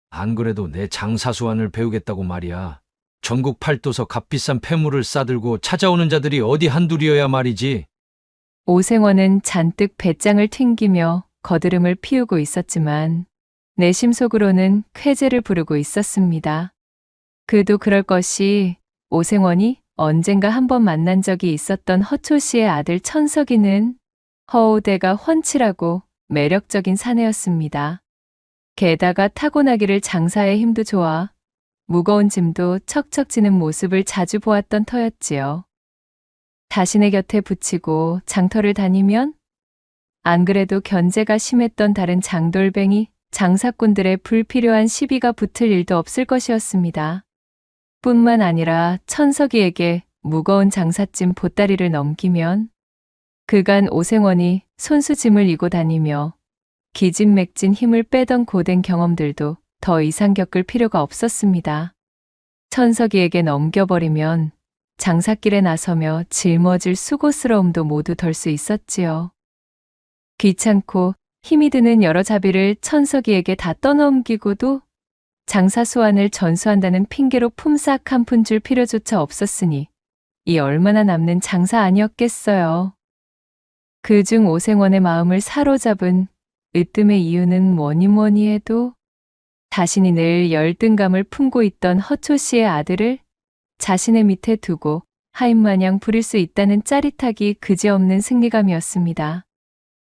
안 그래도 내 장사수완을 배우겠다고 말이야. 전국 팔도서 값비싼 폐물을 싸들고 찾아오는 자들이 어디 한둘이어야 말이지. 오생원은 잔뜩 배짱을 튕기며 거드름을 피우고 있었지만 내심 속으로는 쾌재를 부르고 있었습니다. 그도 그럴 것이 오생원이 언젠가 한번 만난 적이 있었던 허초 씨의 아들 천석이는 허우대가 훤칠하고 매력적인 사내였습니다. 게다가 타고나기를 장사의 힘도 좋아 무거운 짐도 척척 지는 모습을 자주 보았던 터였지요. 자신의 곁에 붙이고 장터를 다니면 안 그래도 견제가 심했던 다른 장돌뱅이 장사꾼들의 불필요한 시비가 붙을 일도 없을 것이었습니다. 뿐만 아니라 천석이에게 무거운 장삿짐 보따리를 넘기면 그간 오생원이 손수짐을 이고 다니며 기진맥진 힘을 빼던 고된 경험들도 더 이상 겪을 필요가 없었습니다. 천석이에게 넘겨버리면 장사길에 나서며 짊어질 수고스러움도 모두 덜 수 있었지요. 귀찮고 힘이 드는 여러 자비를 천석이에게 다 떠넘기고도 장사 수완을 전수한다는 핑계로 품삯 한 푼 줄 필요조차 없었으니 이 얼마나 남는 장사 아니었겠어요. 그중 오생원의 마음을 사로잡은 으뜸의 이유는 뭐니 해도 자신이 늘 열등감을 품고 있던 허초 씨의 아들을 자신의 밑에 두고 하인마냥 부릴 수 있다는 짜릿하기 그지없는 승리감이었습니다.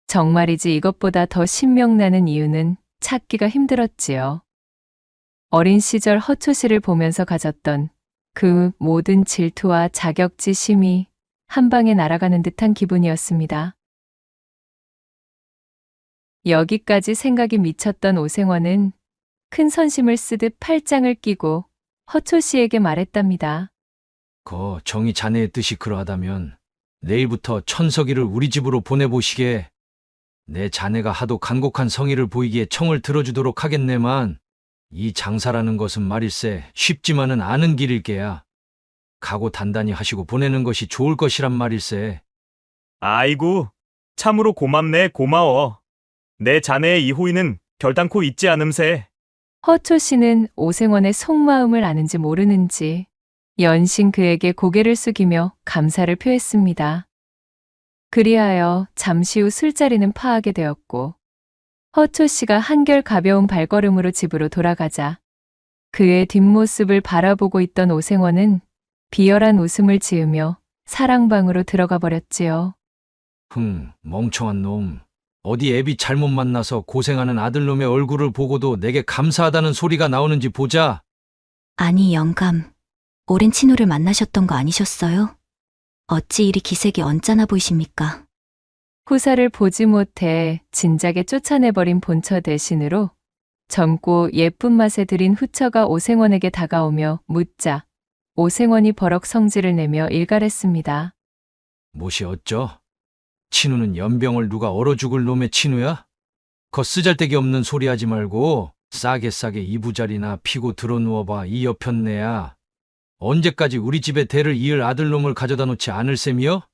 정말이지 이것보다 더 신명나는 이유는 찾기가 힘들었지요. 어린 시절 허초 씨를 보면서 가졌던 그 모든 질투와 자격지심이 한 방에 날아가는 듯한 기분이었습니다. 여기까지 생각이 미쳤던 오생원은 큰 선심을 쓰듯 팔짱을 끼고 허초 씨에게 말했답니다. 정이 자네의 뜻이 그러하다면 내일부터 천석이를 우리 집으로 보내보시게. 내 자네가 하도 간곡한 성의를 보이기에 청을 들어주도록 하겠네만 이 장사라는 것은 말일세 쉽지만은 않은 길일게야. 각오 단단히 하시고 보내는 것이 좋을 것이란 말일세. 아이고, 참으로 고맙네, 고마워. 내 자네의 이 호의는 결단코 잊지 않음세. 허초 씨는 오생원의 속마음을 아는지 모르는지 연신 그에게 고개를 숙이며 감사를 표했습니다. 그리하여 잠시 후 술자리는 파하게 되었고 허초 씨가 한결 가벼운 발걸음으로 집으로 돌아가자 그의 뒷모습을 바라보고 있던 오생원은 비열한 웃음을 지으며 사랑방으로 들어가 버렸지요. 멍청한 놈. 어디 애비 잘못 만나서 고생하는 아들놈의 얼굴을 보고도 내게 감사하다는 소리가 나오는지 보자. 아니 영감, 오랜 친구를 만나셨던 거 아니셨어요? 어찌 이리 기색이 언짢아 보이십니까? 후사를 보지 못해 진작에 쫓아내버린 본처 대신으로 젊고 예쁜 맛에 들인 후처가 오생원에게 다가오며 묻자 오생원이 버럭 성질을 내며 일갈했습니다. 못이 어쩌? 친우는 연병을 누가 얼어 죽을 놈의 친우야? 거 쓰잘데기 없는 소리 하지 말고 싸게 이부자리나 피고 들어누워봐 이 여편네야. 언제까지 우리 집에 대를 이을 아들놈을 가져다 놓지 않을 셈이여?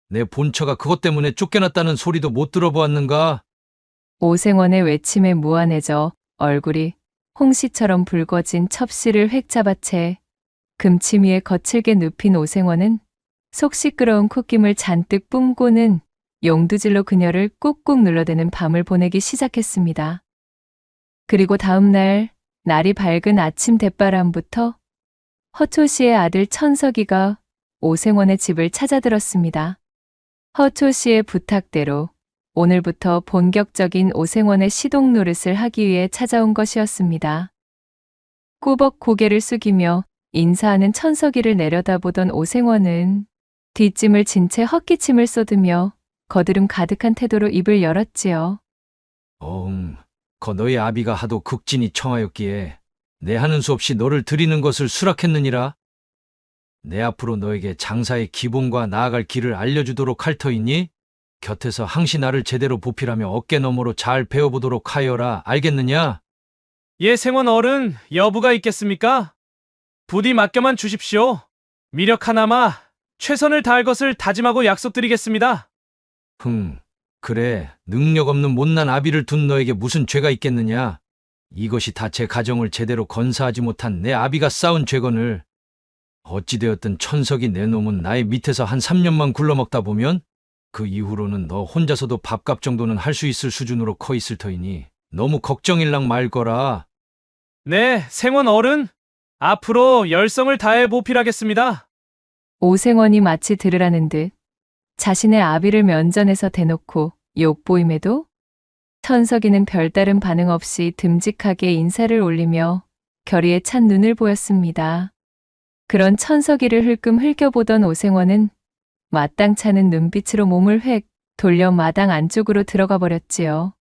내 본처가 그것 때문에 쫓겨났다는 소리도 못 들어보았는가? 오생원의 외침에 무안해져 얼굴이 홍시처럼 붉어진 첩씨를 획 잡아 채 금치미에 거칠게 눕힌 오생원은 속 시끄러운 콧김을 잔뜩 뿜고는 용두질로 그녀를 꾹꾹 눌러대는 밤을 보내기 시작했습니다. 그리고 다음 날 날이 밝은 아침 대바람부터 허초 씨의 아들 천석이가 오생원의 집을 찾아들었습니다. 허초 씨의 부탁대로 오늘부터 본격적인 오생원의 시동 노릇을 하기 위해 찾아온 것이었습니다. 꾸벅 고개를 숙이며 인사하는 천석이를 내려다보던 오생원은 뒷짐을 진 채 헛기침을 쏟으며 거드름 가득한 태도로 입을 열었지요. 거 너희 아비가 하도 극진히 청하였기에 내 하는 수 없이 너를 드리는 것을 수락했느니라. 내 앞으로 너에게 장사의 기본과 나아갈 길을 알려주도록 할 터이니 곁에서 항시 나를 제대로 보필하며 어깨너머로 잘 배워보도록 하여라. 알겠느냐? 예, 생원 어른, 여부가 있겠습니까? 부디 맡겨만 주십시오. 미력 하나마 최선을 다할 것을 다짐하고 약속드리겠습니다. 그래. 능력 없는 못난 아비를 둔 너에게 무슨 죄가 있겠느냐? 이것이 다 제 가정을 제대로 건사하지 못한 내 아비가 쌓은 죄건을 어찌되었든 천석이 내 놈은 나의 밑에서 한 3년만 굴러먹다 보면 그 이후로는 너 혼자서도 밥값 정도는 할 수 있을 수준으로 커 있을 터이니 너무 걱정일랑 말거라. 네, 생원 어른. 앞으로 열성을 다해 보필하겠습니다. 오생원이 마치 들으라는 듯 자신의 아비를 면전에서 대놓고 욕보임에도 천석이는 별다른 반응 없이 듬직하게 인사를 올리며 결의에 찬 눈을 보였습니다. 그런 천석이를 흘끔 흘겨보던 오생원은 마땅찮은 눈빛으로 몸을 획 돌려 마당 안쪽으로 들어가 버렸지요.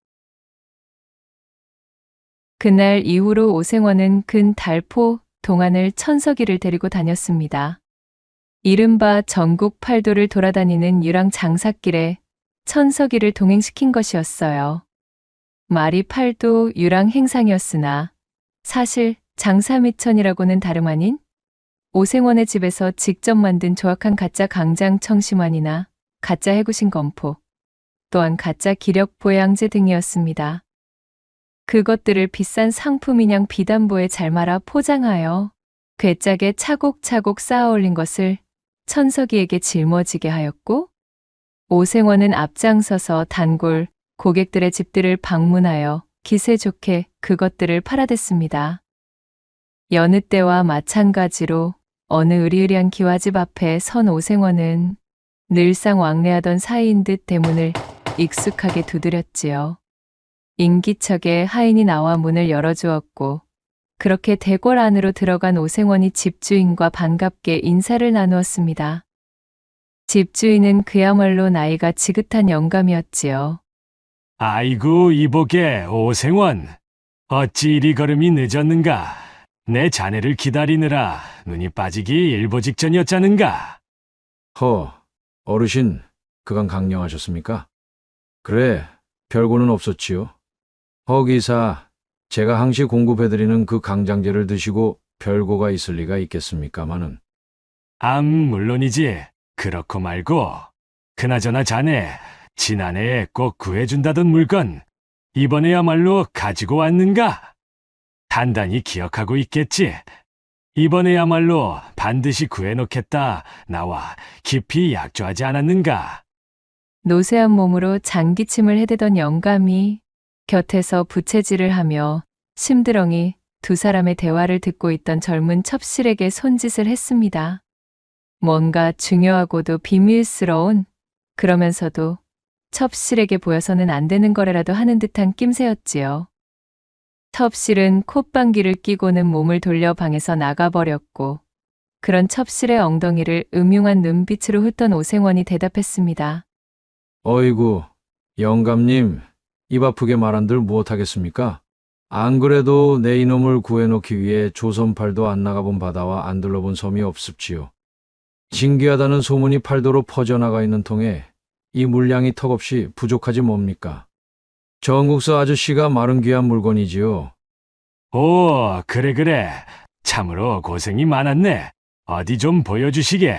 그날 이후로 오생원은 근 달포 동안을 천석이를 데리고 다녔습니다. 이른바 전국 팔도를 돌아다니는 유랑 장사길에 천석이를 동행시킨 것이었어요. 말이 팔도 유랑 행상이었으나 사실 장사미천이라고는 다름 아닌 오생원의 집에서 직접 만든 조악한 가짜 강장 청심환이나 가짜 해구신 검포, 또한 가짜 기력 보양제 등이었습니다. 그것들을 비싼 상품인양 비단보에 잘 말아 포장하여 괴짝에 차곡차곡 쌓아 올린 것을 천석이에게 짊어지게 하였고, 오생원은 앞장서서 단골 고객들의 집들을 방문하여 기세 좋게 그것들을 팔아댔습니다. 여느 때와 마찬가지로 어느 으리으리한 기와집 앞에 선 오생원은 늘상 왕래하던 사이인 듯 대문을 익숙하게 두드렸지요. 인기척에 하인이 나와 문을 열어주었고, 그렇게 대궐 안으로 들어간 오생원이 집주인과 반갑게 인사를 나누었습니다. 집주인은 그야말로 나이가 지긋한 영감이었지요. 아이고 이보게 오생원, 어찌 이리 걸음이 늦었는가? 내 자네를 기다리느라 눈이 빠지기 일보 직전이었자는가? 어르신, 그간 강령하셨습니까? 그래, 별고는 없었지요. 허기사, 제가 항시 공급해드리는 그 강장제를 드시고 별고가 있을 리가 있겠습니까마는. 물론이지. 그렇고 말고. 그나저나 자네, 지난해에 꼭 구해준다던 물건, 이번에야말로 가지고 왔는가? 단단히 기억하고 있겠지. 이번에야말로 반드시 구해놓겠다. 나와 깊이 약조하지 않았는가? 노쇠한 몸으로 장기침을 해대던 영감이 곁에서 부채질을 하며 심드렁이 두 사람의 대화를 듣고 있던 젊은 첩실에게 손짓을 했습니다. 뭔가 중요하고도 비밀스러운, 그러면서도 첩실에게 보여서는 안 되는 거래라도 하는 듯한 낌새였지요. 첩실은 콧방귀를 뀌고는 몸을 돌려 방에서 나가버렸고, 그런 첩실의 엉덩이를 음흉한 눈빛으로 훑던 오생원이 대답했습니다. 어이구, 영감님, 입 아프게 말한들 무엇하겠습니까? 안 그래도 내 이놈을 구해놓기 위해 조선팔도 안 나가본 바다와 안 둘러본 섬이 없습지요. 진귀하다는 소문이 팔도로 퍼져나가 있는 통에 이 물량이 턱없이 부족하지 뭡니까? 정국서 아저씨가 마른 귀한 물건이지요. 오, 그래. 참으로 고생이 많았네. 어디 좀 보여주시게.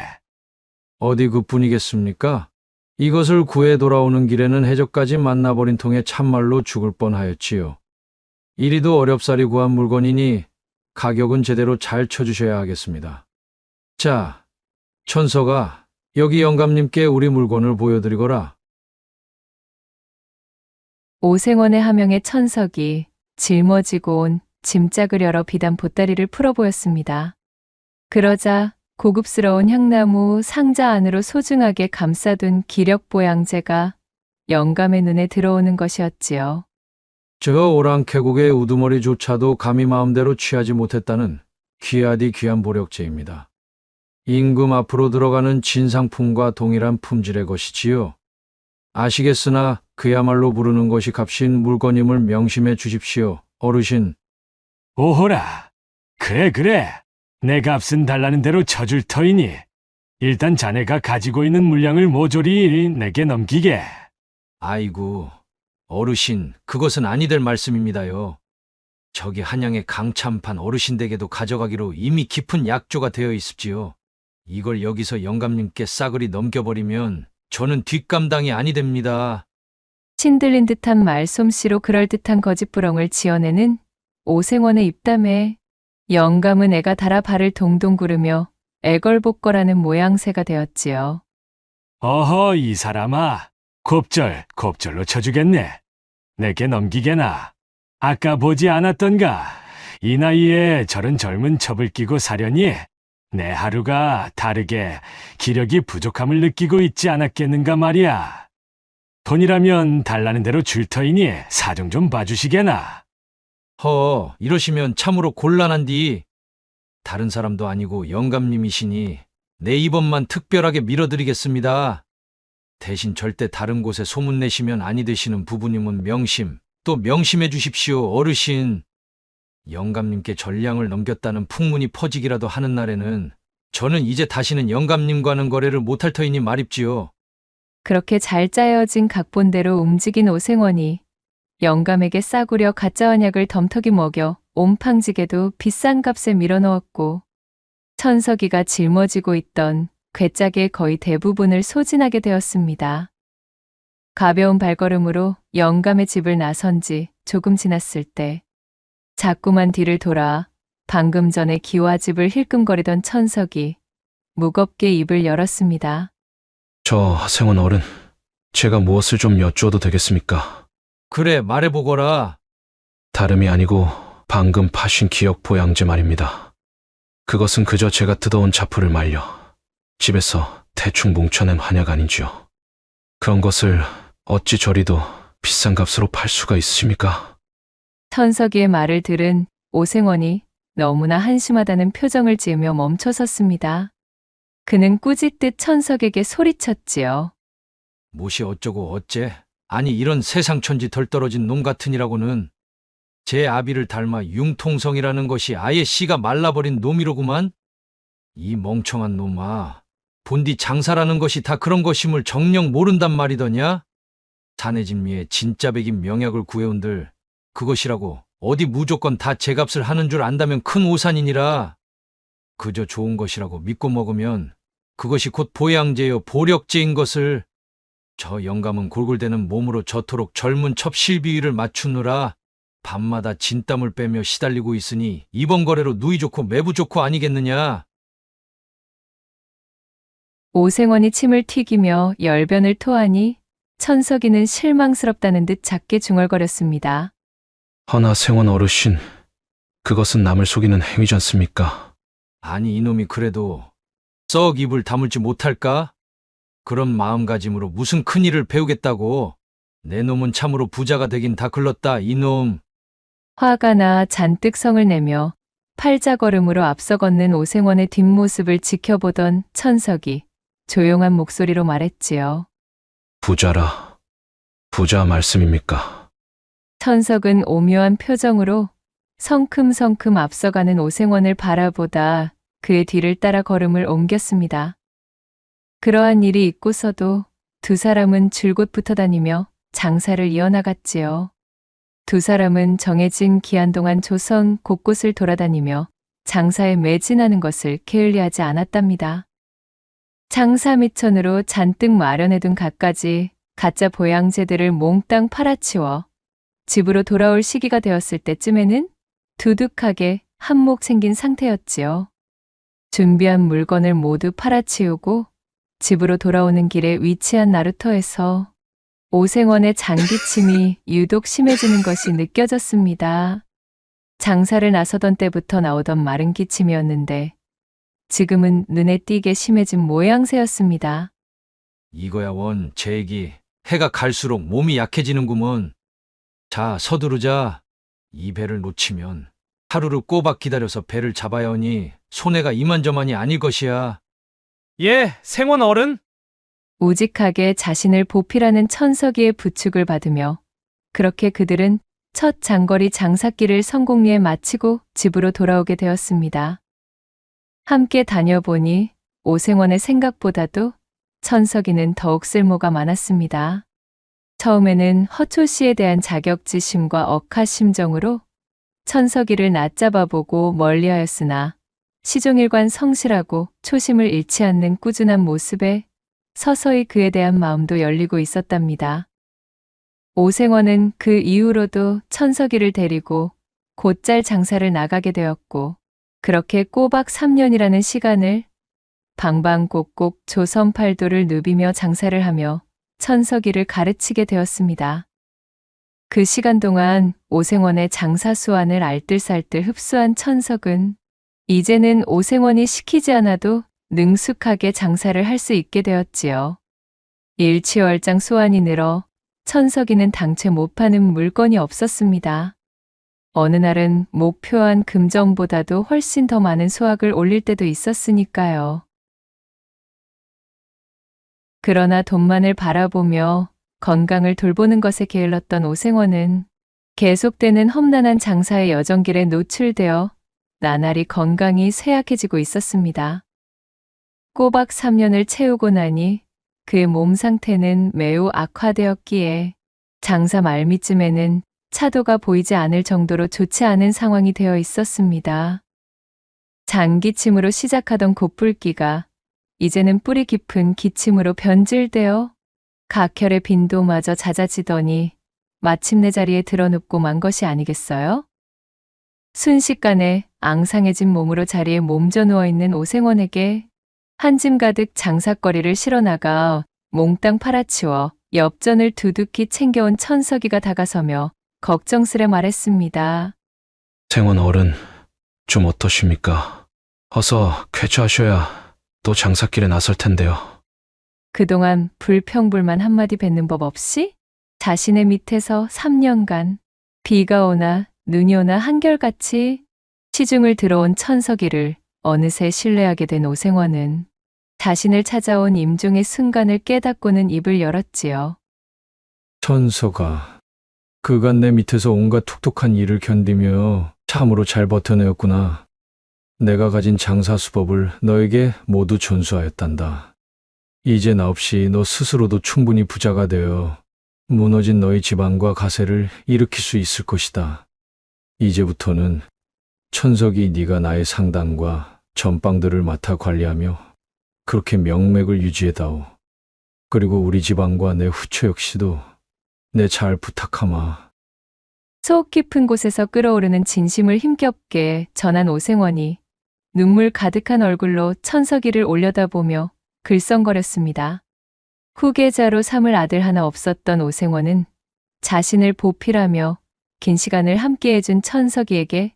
어디 그뿐이겠습니까? 이것을 구해 돌아오는 길에는 해적까지 만나버린 통에 참말로 죽을 뻔하였지요. 이리도 어렵사리 구한 물건이니 가격은 제대로 잘 쳐주셔야 하겠습니다. 자, 천서가 여기 영감님께 우리 물건을 보여드리거라. 오생원의 하명에 천석이 짊어지고 온 짐짝을 열어 비단 보따리를 풀어 보였습니다. 그러자 고급스러운 향나무 상자 안으로 소중하게 감싸둔 기력보양제가 영감의 눈에 들어오는 것이었지요. 저 오랑캐국의 우두머리조차도 감히 마음대로 취하지 못했다는 귀하디 귀한 보력제입니다. 임금 앞으로 들어가는 진상품과 동일한 품질의 것이지요. 아시겠으나 그야말로 부르는 것이 값인 물건임을 명심해 주십시오, 어르신. 오호라. 그래. 내 값은 달라는 대로 쳐줄 터이니 일단 자네가 가지고 있는 물량을 모조리 내게 넘기게. 아이고, 어르신, 그것은 아니 될 말씀입니다요. 저기 한양의 강참판 어르신 댁에도 가져가기로 이미 깊은 약조가 되어 있습지요. 이걸 여기서 영감님께 싸그리 넘겨버리면 저는 뒷감당이 아니 됩니다. 신들린 듯한 말솜씨로 그럴듯한 거짓부렁을 지어내는 오생원의 입담에 영감은 애가 달아 발을 동동 구르며 애걸복걸하는 모양새가 되었지요. 어허, 이 사람아. 곱절로 쳐주겠네. 내게 넘기게나. 아까 보지 않았던가. 이 나이에 저런 젊은 첩을 끼고 사려니 내 하루가 다르게 기력이 부족함을 느끼고 있지 않았겠는가 말이야. 돈이라면 달라는 대로 줄 터이니 사정 좀 봐주시게나. 이러시면 참으로 곤란한디. 다른 사람도 아니고 영감님이시니 내 이번만 특별하게 밀어드리겠습니다. 대신 절대 다른 곳에 소문내시면 아니 되시는 부부님은 또 명심해 주십시오, 어르신. 영감님께 전량을 넘겼다는 풍문이 퍼지기라도 하는 날에는 저는 이제 다시는 영감님과는 거래를 못할 터이니 말입지요. 그렇게 잘 짜여진 각본대로 움직인 오생원이 영감에게 싸구려 가짜 언약을 덤터기 먹여 옴팡지게도 비싼 값에 밀어넣었고 천석이가 짊어지고 있던 괴짝의 거의 대부분을 소진하게 되었습니다. 가벼운 발걸음으로 영감의 집을 나선 지 조금 지났을 때 자꾸만 뒤를 돌아 방금 전에 기와집을 힐끔거리던 천석이 무겁게 입을 열었습니다. 저 하생원 어른, 제가 무엇을 좀 여쭈어도 되겠습니까? 그래, 말해보거라. 다름이 아니고 방금 파신 기억 보양제 말입니다. 그것은 그저 제가 뜯어온 자풀을 말려 집에서 대충 뭉쳐낸 한약 아닌지요. 그런 것을 어찌 저리도 비싼 값으로 팔 수가 있으십니까? 천석이의 말을 들은 오생원이 너무나 한심하다는 표정을 지으며 멈춰섰습니다. 그는 꾸짖듯 천석에게 소리쳤지요. 무엇이 어쩌고 어째? 아니 이런 세상천지 덜 떨어진 놈 같으니라고는 제 아비를 닮아 융통성이라는 것이 아예 씨가 말라버린 놈이로구만. 이 멍청한 놈아, 본디 장사라는 것이 다 그런 것임을 정녕 모른단 말이더냐? 자네 진미에 진짜 백인 명약을 구해온들 그것이라고 어디 무조건 다 제값을 하는 줄 안다면 큰 오산이니라. 그저 좋은 것이라고 믿고 먹으면 그것이 곧 보양제요 보력제인 것을. 저 영감은 골골대는 몸으로 저토록 젊은 첩 실비위를 맞추느라 밤마다 진땀을 빼며 시달리고 있으니 이번 거래로 누이 좋고 매부 좋고 아니겠느냐. 오생원이 침을 튀기며 열변을 토하니 천석이는 실망스럽다는 듯 작게 중얼거렸습니다. 허나 생원 어르신, 그것은 남을 속이는 행위지 않습니까? 아니 이놈이 그래도 썩 입을 다물지 못할까? 그런 마음가짐으로 무슨 큰일을 배우겠다고. 내 놈은 참으로 부자가 되긴 다 글렀다, 이놈. 화가 나 잔뜩 성을 내며 팔자걸음으로 앞서 걷는 오생원의 뒷모습을 지켜보던 천석이 조용한 목소리로 말했지요. 부자라. 부자 말씀입니까? 천석은 오묘한 표정으로 성큼성큼 앞서가는 오생원을 바라보다 그의 뒤를 따라 걸음을 옮겼습니다. 그러한 일이 있고서도 두 사람은 줄곧 붙어 다니며 장사를 이어나갔지요. 두 사람은 정해진 기한 동안 조선 곳곳을 돌아다니며 장사에 매진하는 것을 게을리하지 않았답니다. 장사 미천으로 잔뜩 마련해둔 갖가지 가짜 보양제들을 몽땅 팔아치워 집으로 돌아올 시기가 되었을 때쯤에는 두둑하게 한몫 생긴 상태였지요. 준비한 물건을 모두 팔아치우고 집으로 돌아오는 길에 위치한 나루터에서 오생원의 장기침이 유독 심해지는 것이 느껴졌습니다. 장사를 나서던 때부터 나오던 마른 기침이었는데 지금은 눈에 띄게 심해진 모양새였습니다. 이거야 원, 제 얘기. 해가 갈수록 몸이 약해지는구먼. 자, 서두르자. 이 배를 놓치면 하루를 꼬박 기다려서 배를 잡아야 하니 손해가 이만저만이 아닐 것이야. 예, 생원 어른. 우직하게 자신을 보필하는 천석이의 부축을 받으며 그렇게 그들은 첫 장거리 장사길을 성공리에 마치고 집으로 돌아오게 되었습니다. 함께 다녀보니 오생원의 생각보다도 천석이는 더욱 쓸모가 많았습니다. 처음에는 허초 씨에 대한 자격지심과 억하심정으로 천석이를 낮잡아보고 멀리하였으나 시종일관 성실하고 초심을 잃지 않는 꾸준한 모습에 서서히 그에 대한 마음도 열리고 있었답니다. 오생원은 그 이후로도 천석이를 데리고 곧잘 장사를 나가게 되었고 그렇게 꼬박 3년이라는 시간을 방방곡곡 조선팔도를 누비며 장사를 하며 천석이를 가르치게 되었습니다. 그 시간 동안 오생원의 장사 수완을 알뜰살뜰 흡수한 천석은 이제는 오생원이 시키지 않아도 능숙하게 장사를 할 수 있게 되었지요. 일취월장 수완이 늘어 천석이는 당최 못 파는 물건이 없었습니다. 어느 날은 목표한 금정보다도 훨씬 더 많은 수확을 올릴 때도 있었으니까요. 그러나 돈만을 바라보며 건강을 돌보는 것에 게을렀던 오생원은 계속되는 험난한 장사의 여정길에 노출되어 나날이 건강이 쇠약해지고 있었습니다. 꼬박 3년을 채우고 나니 그의 몸 상태는 매우 악화되었기에 장사 말미쯤에는 차도가 보이지 않을 정도로 좋지 않은 상황이 되어 있었습니다. 장기침으로 시작하던 곧불기가 이제는 뿌리 깊은 기침으로 변질되어 각혈의 빈도마저 잦아지더니 마침내 자리에 드러눕고 만 것이 아니겠어요? 순식간에 앙상해진 몸으로 자리에 몸져 누워있는 오생원에게 한 짐 가득 장사거리를 실어나가 몽땅 팔아치워 엽전을 두둑히 챙겨온 천석이가 다가서며 걱정스레 말했습니다. 생원 어른, 좀 어떠십니까? 어서 쾌차하셔야 또 장사길에 나설 텐데요. 그동안 불평불만 한마디 뱉는 법 없이 자신의 밑에서 3년간 비가 오나 눈이 오나 한결같이 시중을 들어온 천석이를 어느새 신뢰하게 된 오생원은 자신을 찾아온 임종의 순간을 깨닫고는 입을 열었지요. 천석아, 그간 내 밑에서 온갖 툭툭한 일을 견디며 참으로 잘 버텨내었구나. 내가 가진 장사 수법을 너에게 모두 전수하였단다. 이제 나 없이 너 스스로도 충분히 부자가 되어 무너진 너희 집안과 가세를 일으킬 수 있을 것이다. 이제부터는 천석이 네가 나의 상당과 전방들을 맡아 관리하며 그렇게 명맥을 유지해다오. 그리고 우리 집안과 내 후처 역시도 내 잘 부탁하마. 속 깊은 곳에서 끓어오르는 진심을 힘겹게 전한 오생원이 눈물 가득한 얼굴로 천석이를 올려다보며 글썽거렸습니다. 후계자로 삼을 아들 하나 없었던 오생원은 자신을 보필하며 긴 시간을 함께해준 천석이에게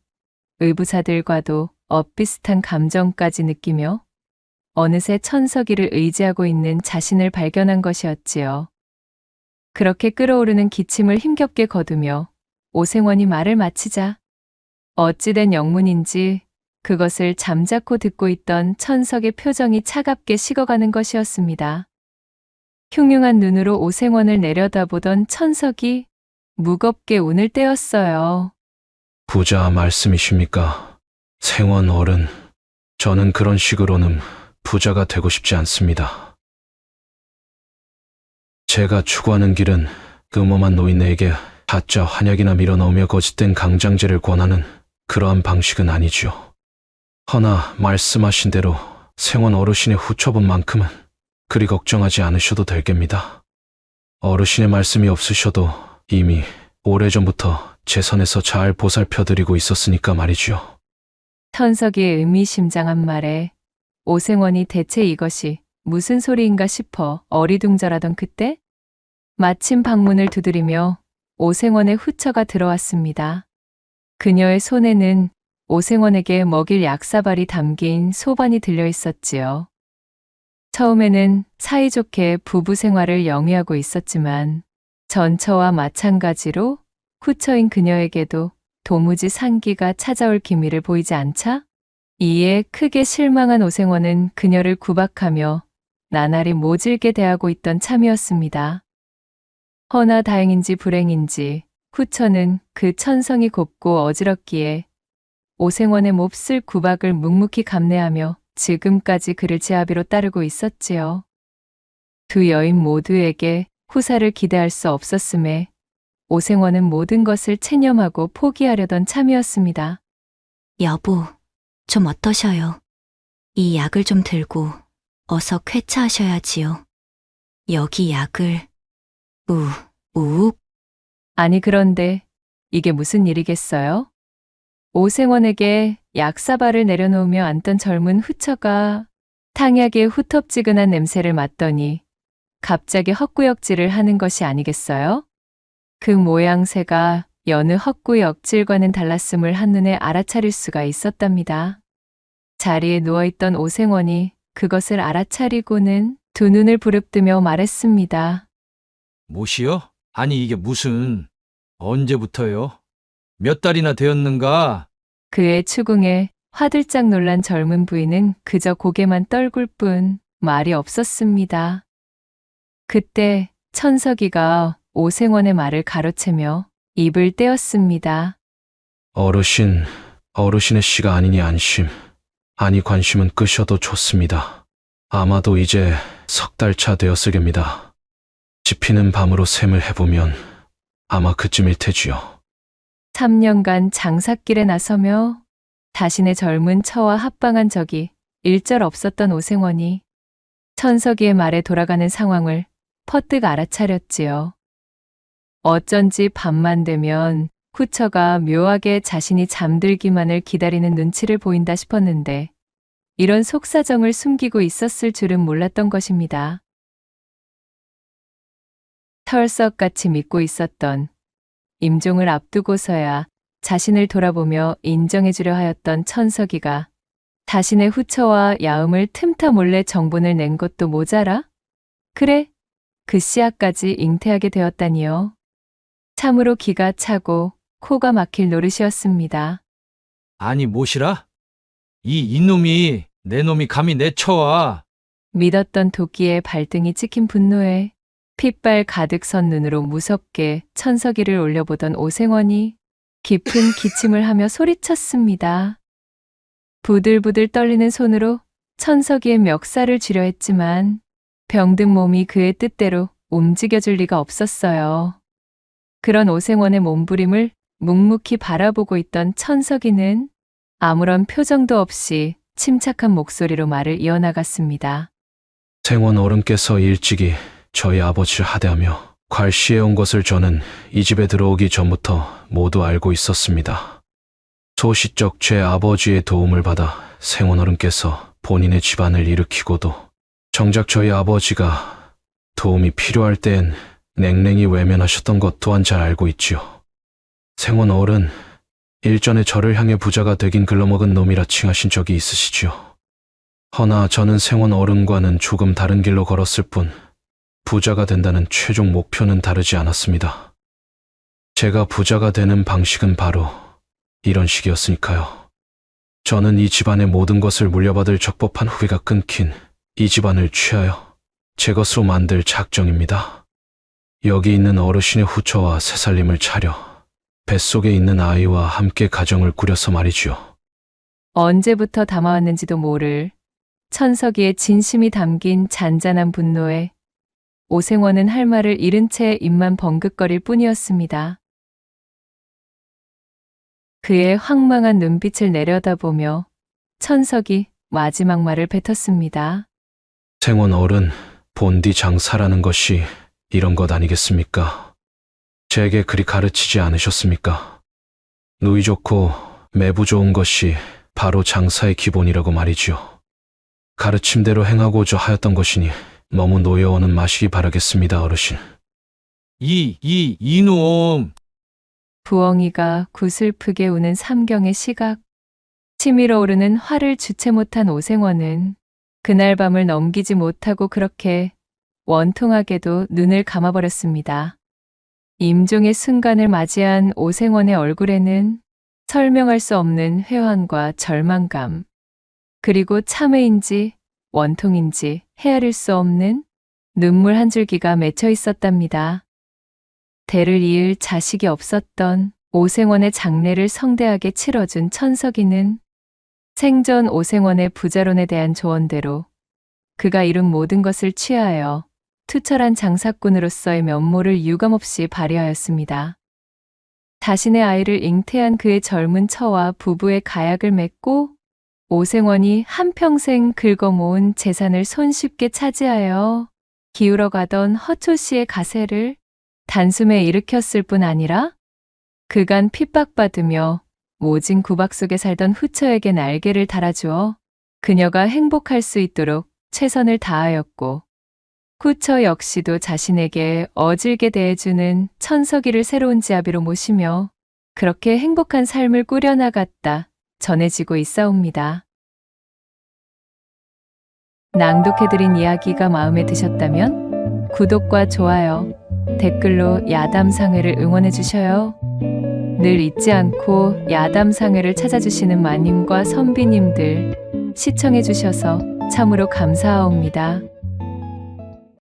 의부사들과도 엇비슷한 감정까지 느끼며 어느새 천석이를 의지하고 있는 자신을 발견한 것이었지요. 그렇게 끓어오르는 기침을 힘겹게 거두며 오생원이 말을 마치자 어찌된 영문인지 그것을 잠자코 듣고 있던 천석의 표정이 차갑게 식어가는 것이었습니다. 흉흉한 눈으로 오생원을 내려다보던 천석이 무겁게 운을 떼었어요. 부자 말씀이십니까? 생원 어른, 저는 그런 식으로는 부자가 되고 싶지 않습니다. 제가 추구하는 길은 음험한 노인네에게 가짜 환약이나 밀어넣으며 거짓된 강장제를 권하는 그러한 방식은 아니지요. 허나 말씀하신 대로 생원 어르신의 후처분 만큼은 그리 걱정하지 않으셔도 될 겁니다. 어르신의 말씀이 없으셔도 이미 오래전부터 제 선에서 잘 보살펴드리고 있었으니까 말이지요. 천석이의 의미심장한 말에 오생원이 대체 이것이 무슨 소리인가 싶어 어리둥절하던 그때 마침 방문을 두드리며 오생원의 후처가 들어왔습니다. 그녀의 손에는 오생원에게 먹일 약사발이 담긴 소반이 들려 있었지요. 처음에는 사이좋게 부부 생활을 영위하고 있었지만 전처와 마찬가지로 후처인 그녀에게도 도무지 상기가 찾아올 기미를 보이지 않자 이에 크게 실망한 오생원은 그녀를 구박하며 나날이 모질게 대하고 있던 참이었습니다. 허나 다행인지 불행인지 후처는 그 천성이 곱고 어지럽기에 오생원의 몹쓸 구박을 묵묵히 감내하며 지금까지 그를 제아비로 따르고 있었지요. 두 여인 모두에게 후사를 기대할 수 없었음에 오생원은 모든 것을 체념하고 포기하려던 참이었습니다. 여보, 좀 어떠셔요? 이 약을 좀 들고 어서 쾌차하셔야지요. 여기 약을 우욱. 아니 그런데 이게 무슨 일이겠어요? 오생원에게 약사발을 내려놓으며 앉던 젊은 후처가 탕약의 후텁지근한 냄새를 맡더니 갑자기 헛구역질을 하는 것이 아니겠어요? 그 모양새가 여느 헛구역질과는 달랐음을 한눈에 알아차릴 수가 있었답니다. 자리에 누워있던 오생원이 그것을 알아차리고는 두 눈을 부릅뜨며 말했습니다. 뭐시여? 아니 이게 무슨... 언제부터요? 몇 달이나 되었는가? 그의 추궁에 화들짝 놀란 젊은 부인은 그저 고개만 떨굴 뿐 말이 없었습니다. 그때 천석이가 오생원의 말을 가로채며 입을 떼었습니다. 어르신의 씨가 아니니 안심, 아니 관심은 끄셔도 좋습니다. 아마도 이제 석 달 차 되었을 겁니다. 지피는 밤으로 셈을 해보면 아마 그쯤일 테지요. 3년간 장삿길에 나서며 자신의 젊은 처와 합방한 적이 일절 없었던 오생원이 천석이의 말에 돌아가는 상황을 퍼뜩 알아차렸지요. 어쩐지 밤만 되면 후처가 묘하게 자신이 잠들기만을 기다리는 눈치를 보인다 싶었는데 이런 속사정을 숨기고 있었을 줄은 몰랐던 것입니다. 털썩같이 믿고 있었던 임종을 앞두고서야 자신을 돌아보며 인정해주려 하였던 천석이가 자신의 후처와 야음을 틈타 몰래 정본을 낸 것도 모자라? 그래, 그 씨앗까지 잉태하게 되었다니요. 참으로 기가 차고 코가 막힐 노릇이었습니다. 아니 뭐시라? 이 이놈이 내 놈이 감히 내 처와... 믿었던 도끼에 발등이 찍힌 분노에 핏발 가득 선 눈으로 무섭게 천석이를 올려보던 오생원이 깊은 기침을 하며 소리쳤습니다. 부들부들 떨리는 손으로 천석이의 멱살을 쥐려 했지만 병든 몸이 그의 뜻대로 움직여줄 리가 없었어요. 그런 오생원의 몸부림을 묵묵히 바라보고 있던 천석이는 아무런 표정도 없이 침착한 목소리로 말을 이어나갔습니다. 생원 어른께서 일찍이 저희 아버지를 하대하며 괄시해온 것을 저는 이 집에 들어오기 전부터 모두 알고 있었습니다. 소시적 제 아버지의 도움을 받아 생원 어른께서 본인의 집안을 일으키고도 정작 저희 아버지가 도움이 필요할 땐 냉랭히 외면하셨던 것 또한 잘 알고 있지요. 생원 어른, 일전에 저를 향해 부자가 되긴 글러먹은 놈이라 칭하신 적이 있으시지요. 허나 저는 생원 어른과는 조금 다른 길로 걸었을 뿐 부자가 된다는 최종 목표는 다르지 않았습니다. 제가 부자가 되는 방식은 바로 이런 식이었으니까요. 저는 이 집안의 모든 것을 물려받을 적법한 후계가 끊긴 이 집안을 취하여 제 것으로 만들 작정입니다. 여기 있는 어르신의 후처와 새살림을 차려 뱃속에 있는 아이와 함께 가정을 꾸려서 말이지요. 언제부터 담아왔는지도 모를 천석이의 진심이 담긴 잔잔한 분노에 오생원은 할 말을 잃은 채 입만 벙긋거릴 뿐이었습니다. 그의 황망한 눈빛을 내려다보며 천석이 마지막 말을 뱉었습니다. 생원 어른, 본디 장사라는 것이 이런 것 아니겠습니까? 제게 그리 가르치지 않으셨습니까? 누이 좋고 매부 좋은 것이 바로 장사의 기본이라고 말이지요. 가르침대로 행하고자 하였던 것이니 너무 노여워는 마시기 바라겠습니다, 어르신. 이놈! 부엉이가 구슬프게 우는 삼경의 시각. 치밀어 오르는 화를 주체 못한 오생원은 그날 밤을 넘기지 못하고 그렇게 원통하게도 눈을 감아버렸습니다. 임종의 순간을 맞이한 오생원의 얼굴에는 설명할 수 없는 회환과 절망감, 그리고 참회인지 원통인지 헤아릴 수 없는 눈물 한 줄기가 맺혀 있었답니다. 대를 이을 자식이 없었던 오생원의 장례를 성대하게 치러준 천석이는 생전 오생원의 부자론에 대한 조언대로 그가 이룬 모든 것을 취하여 투철한 장사꾼으로서의 면모를 유감없이 발휘하였습니다. 자신의 아이를 잉태한 그의 젊은 처와 부부의 가약을 맺고 오생원이 한평생 긁어모은 재산을 손쉽게 차지하여 기울어 가던 허초 씨의 가세를 단숨에 일으켰을 뿐 아니라 그간 핍박받으며 모진 구박 속에 살던 후처에게 날개를 달아주어 그녀가 행복할 수 있도록 최선을 다하였고 후처 역시도 자신에게 어질게 대해주는 천석이를 새로운 지아비로 모시며 그렇게 행복한 삶을 꾸려나갔다 전해지고 있사옵니다. 낭독해드린 이야기가 마음에 드셨다면 구독과 좋아요, 댓글로 야담상회를 응원해 주셔요. 늘 잊지 않고 야담상회를 찾아주시는 마님과 선비님들 시청해 주셔서 참으로 감사하옵니다.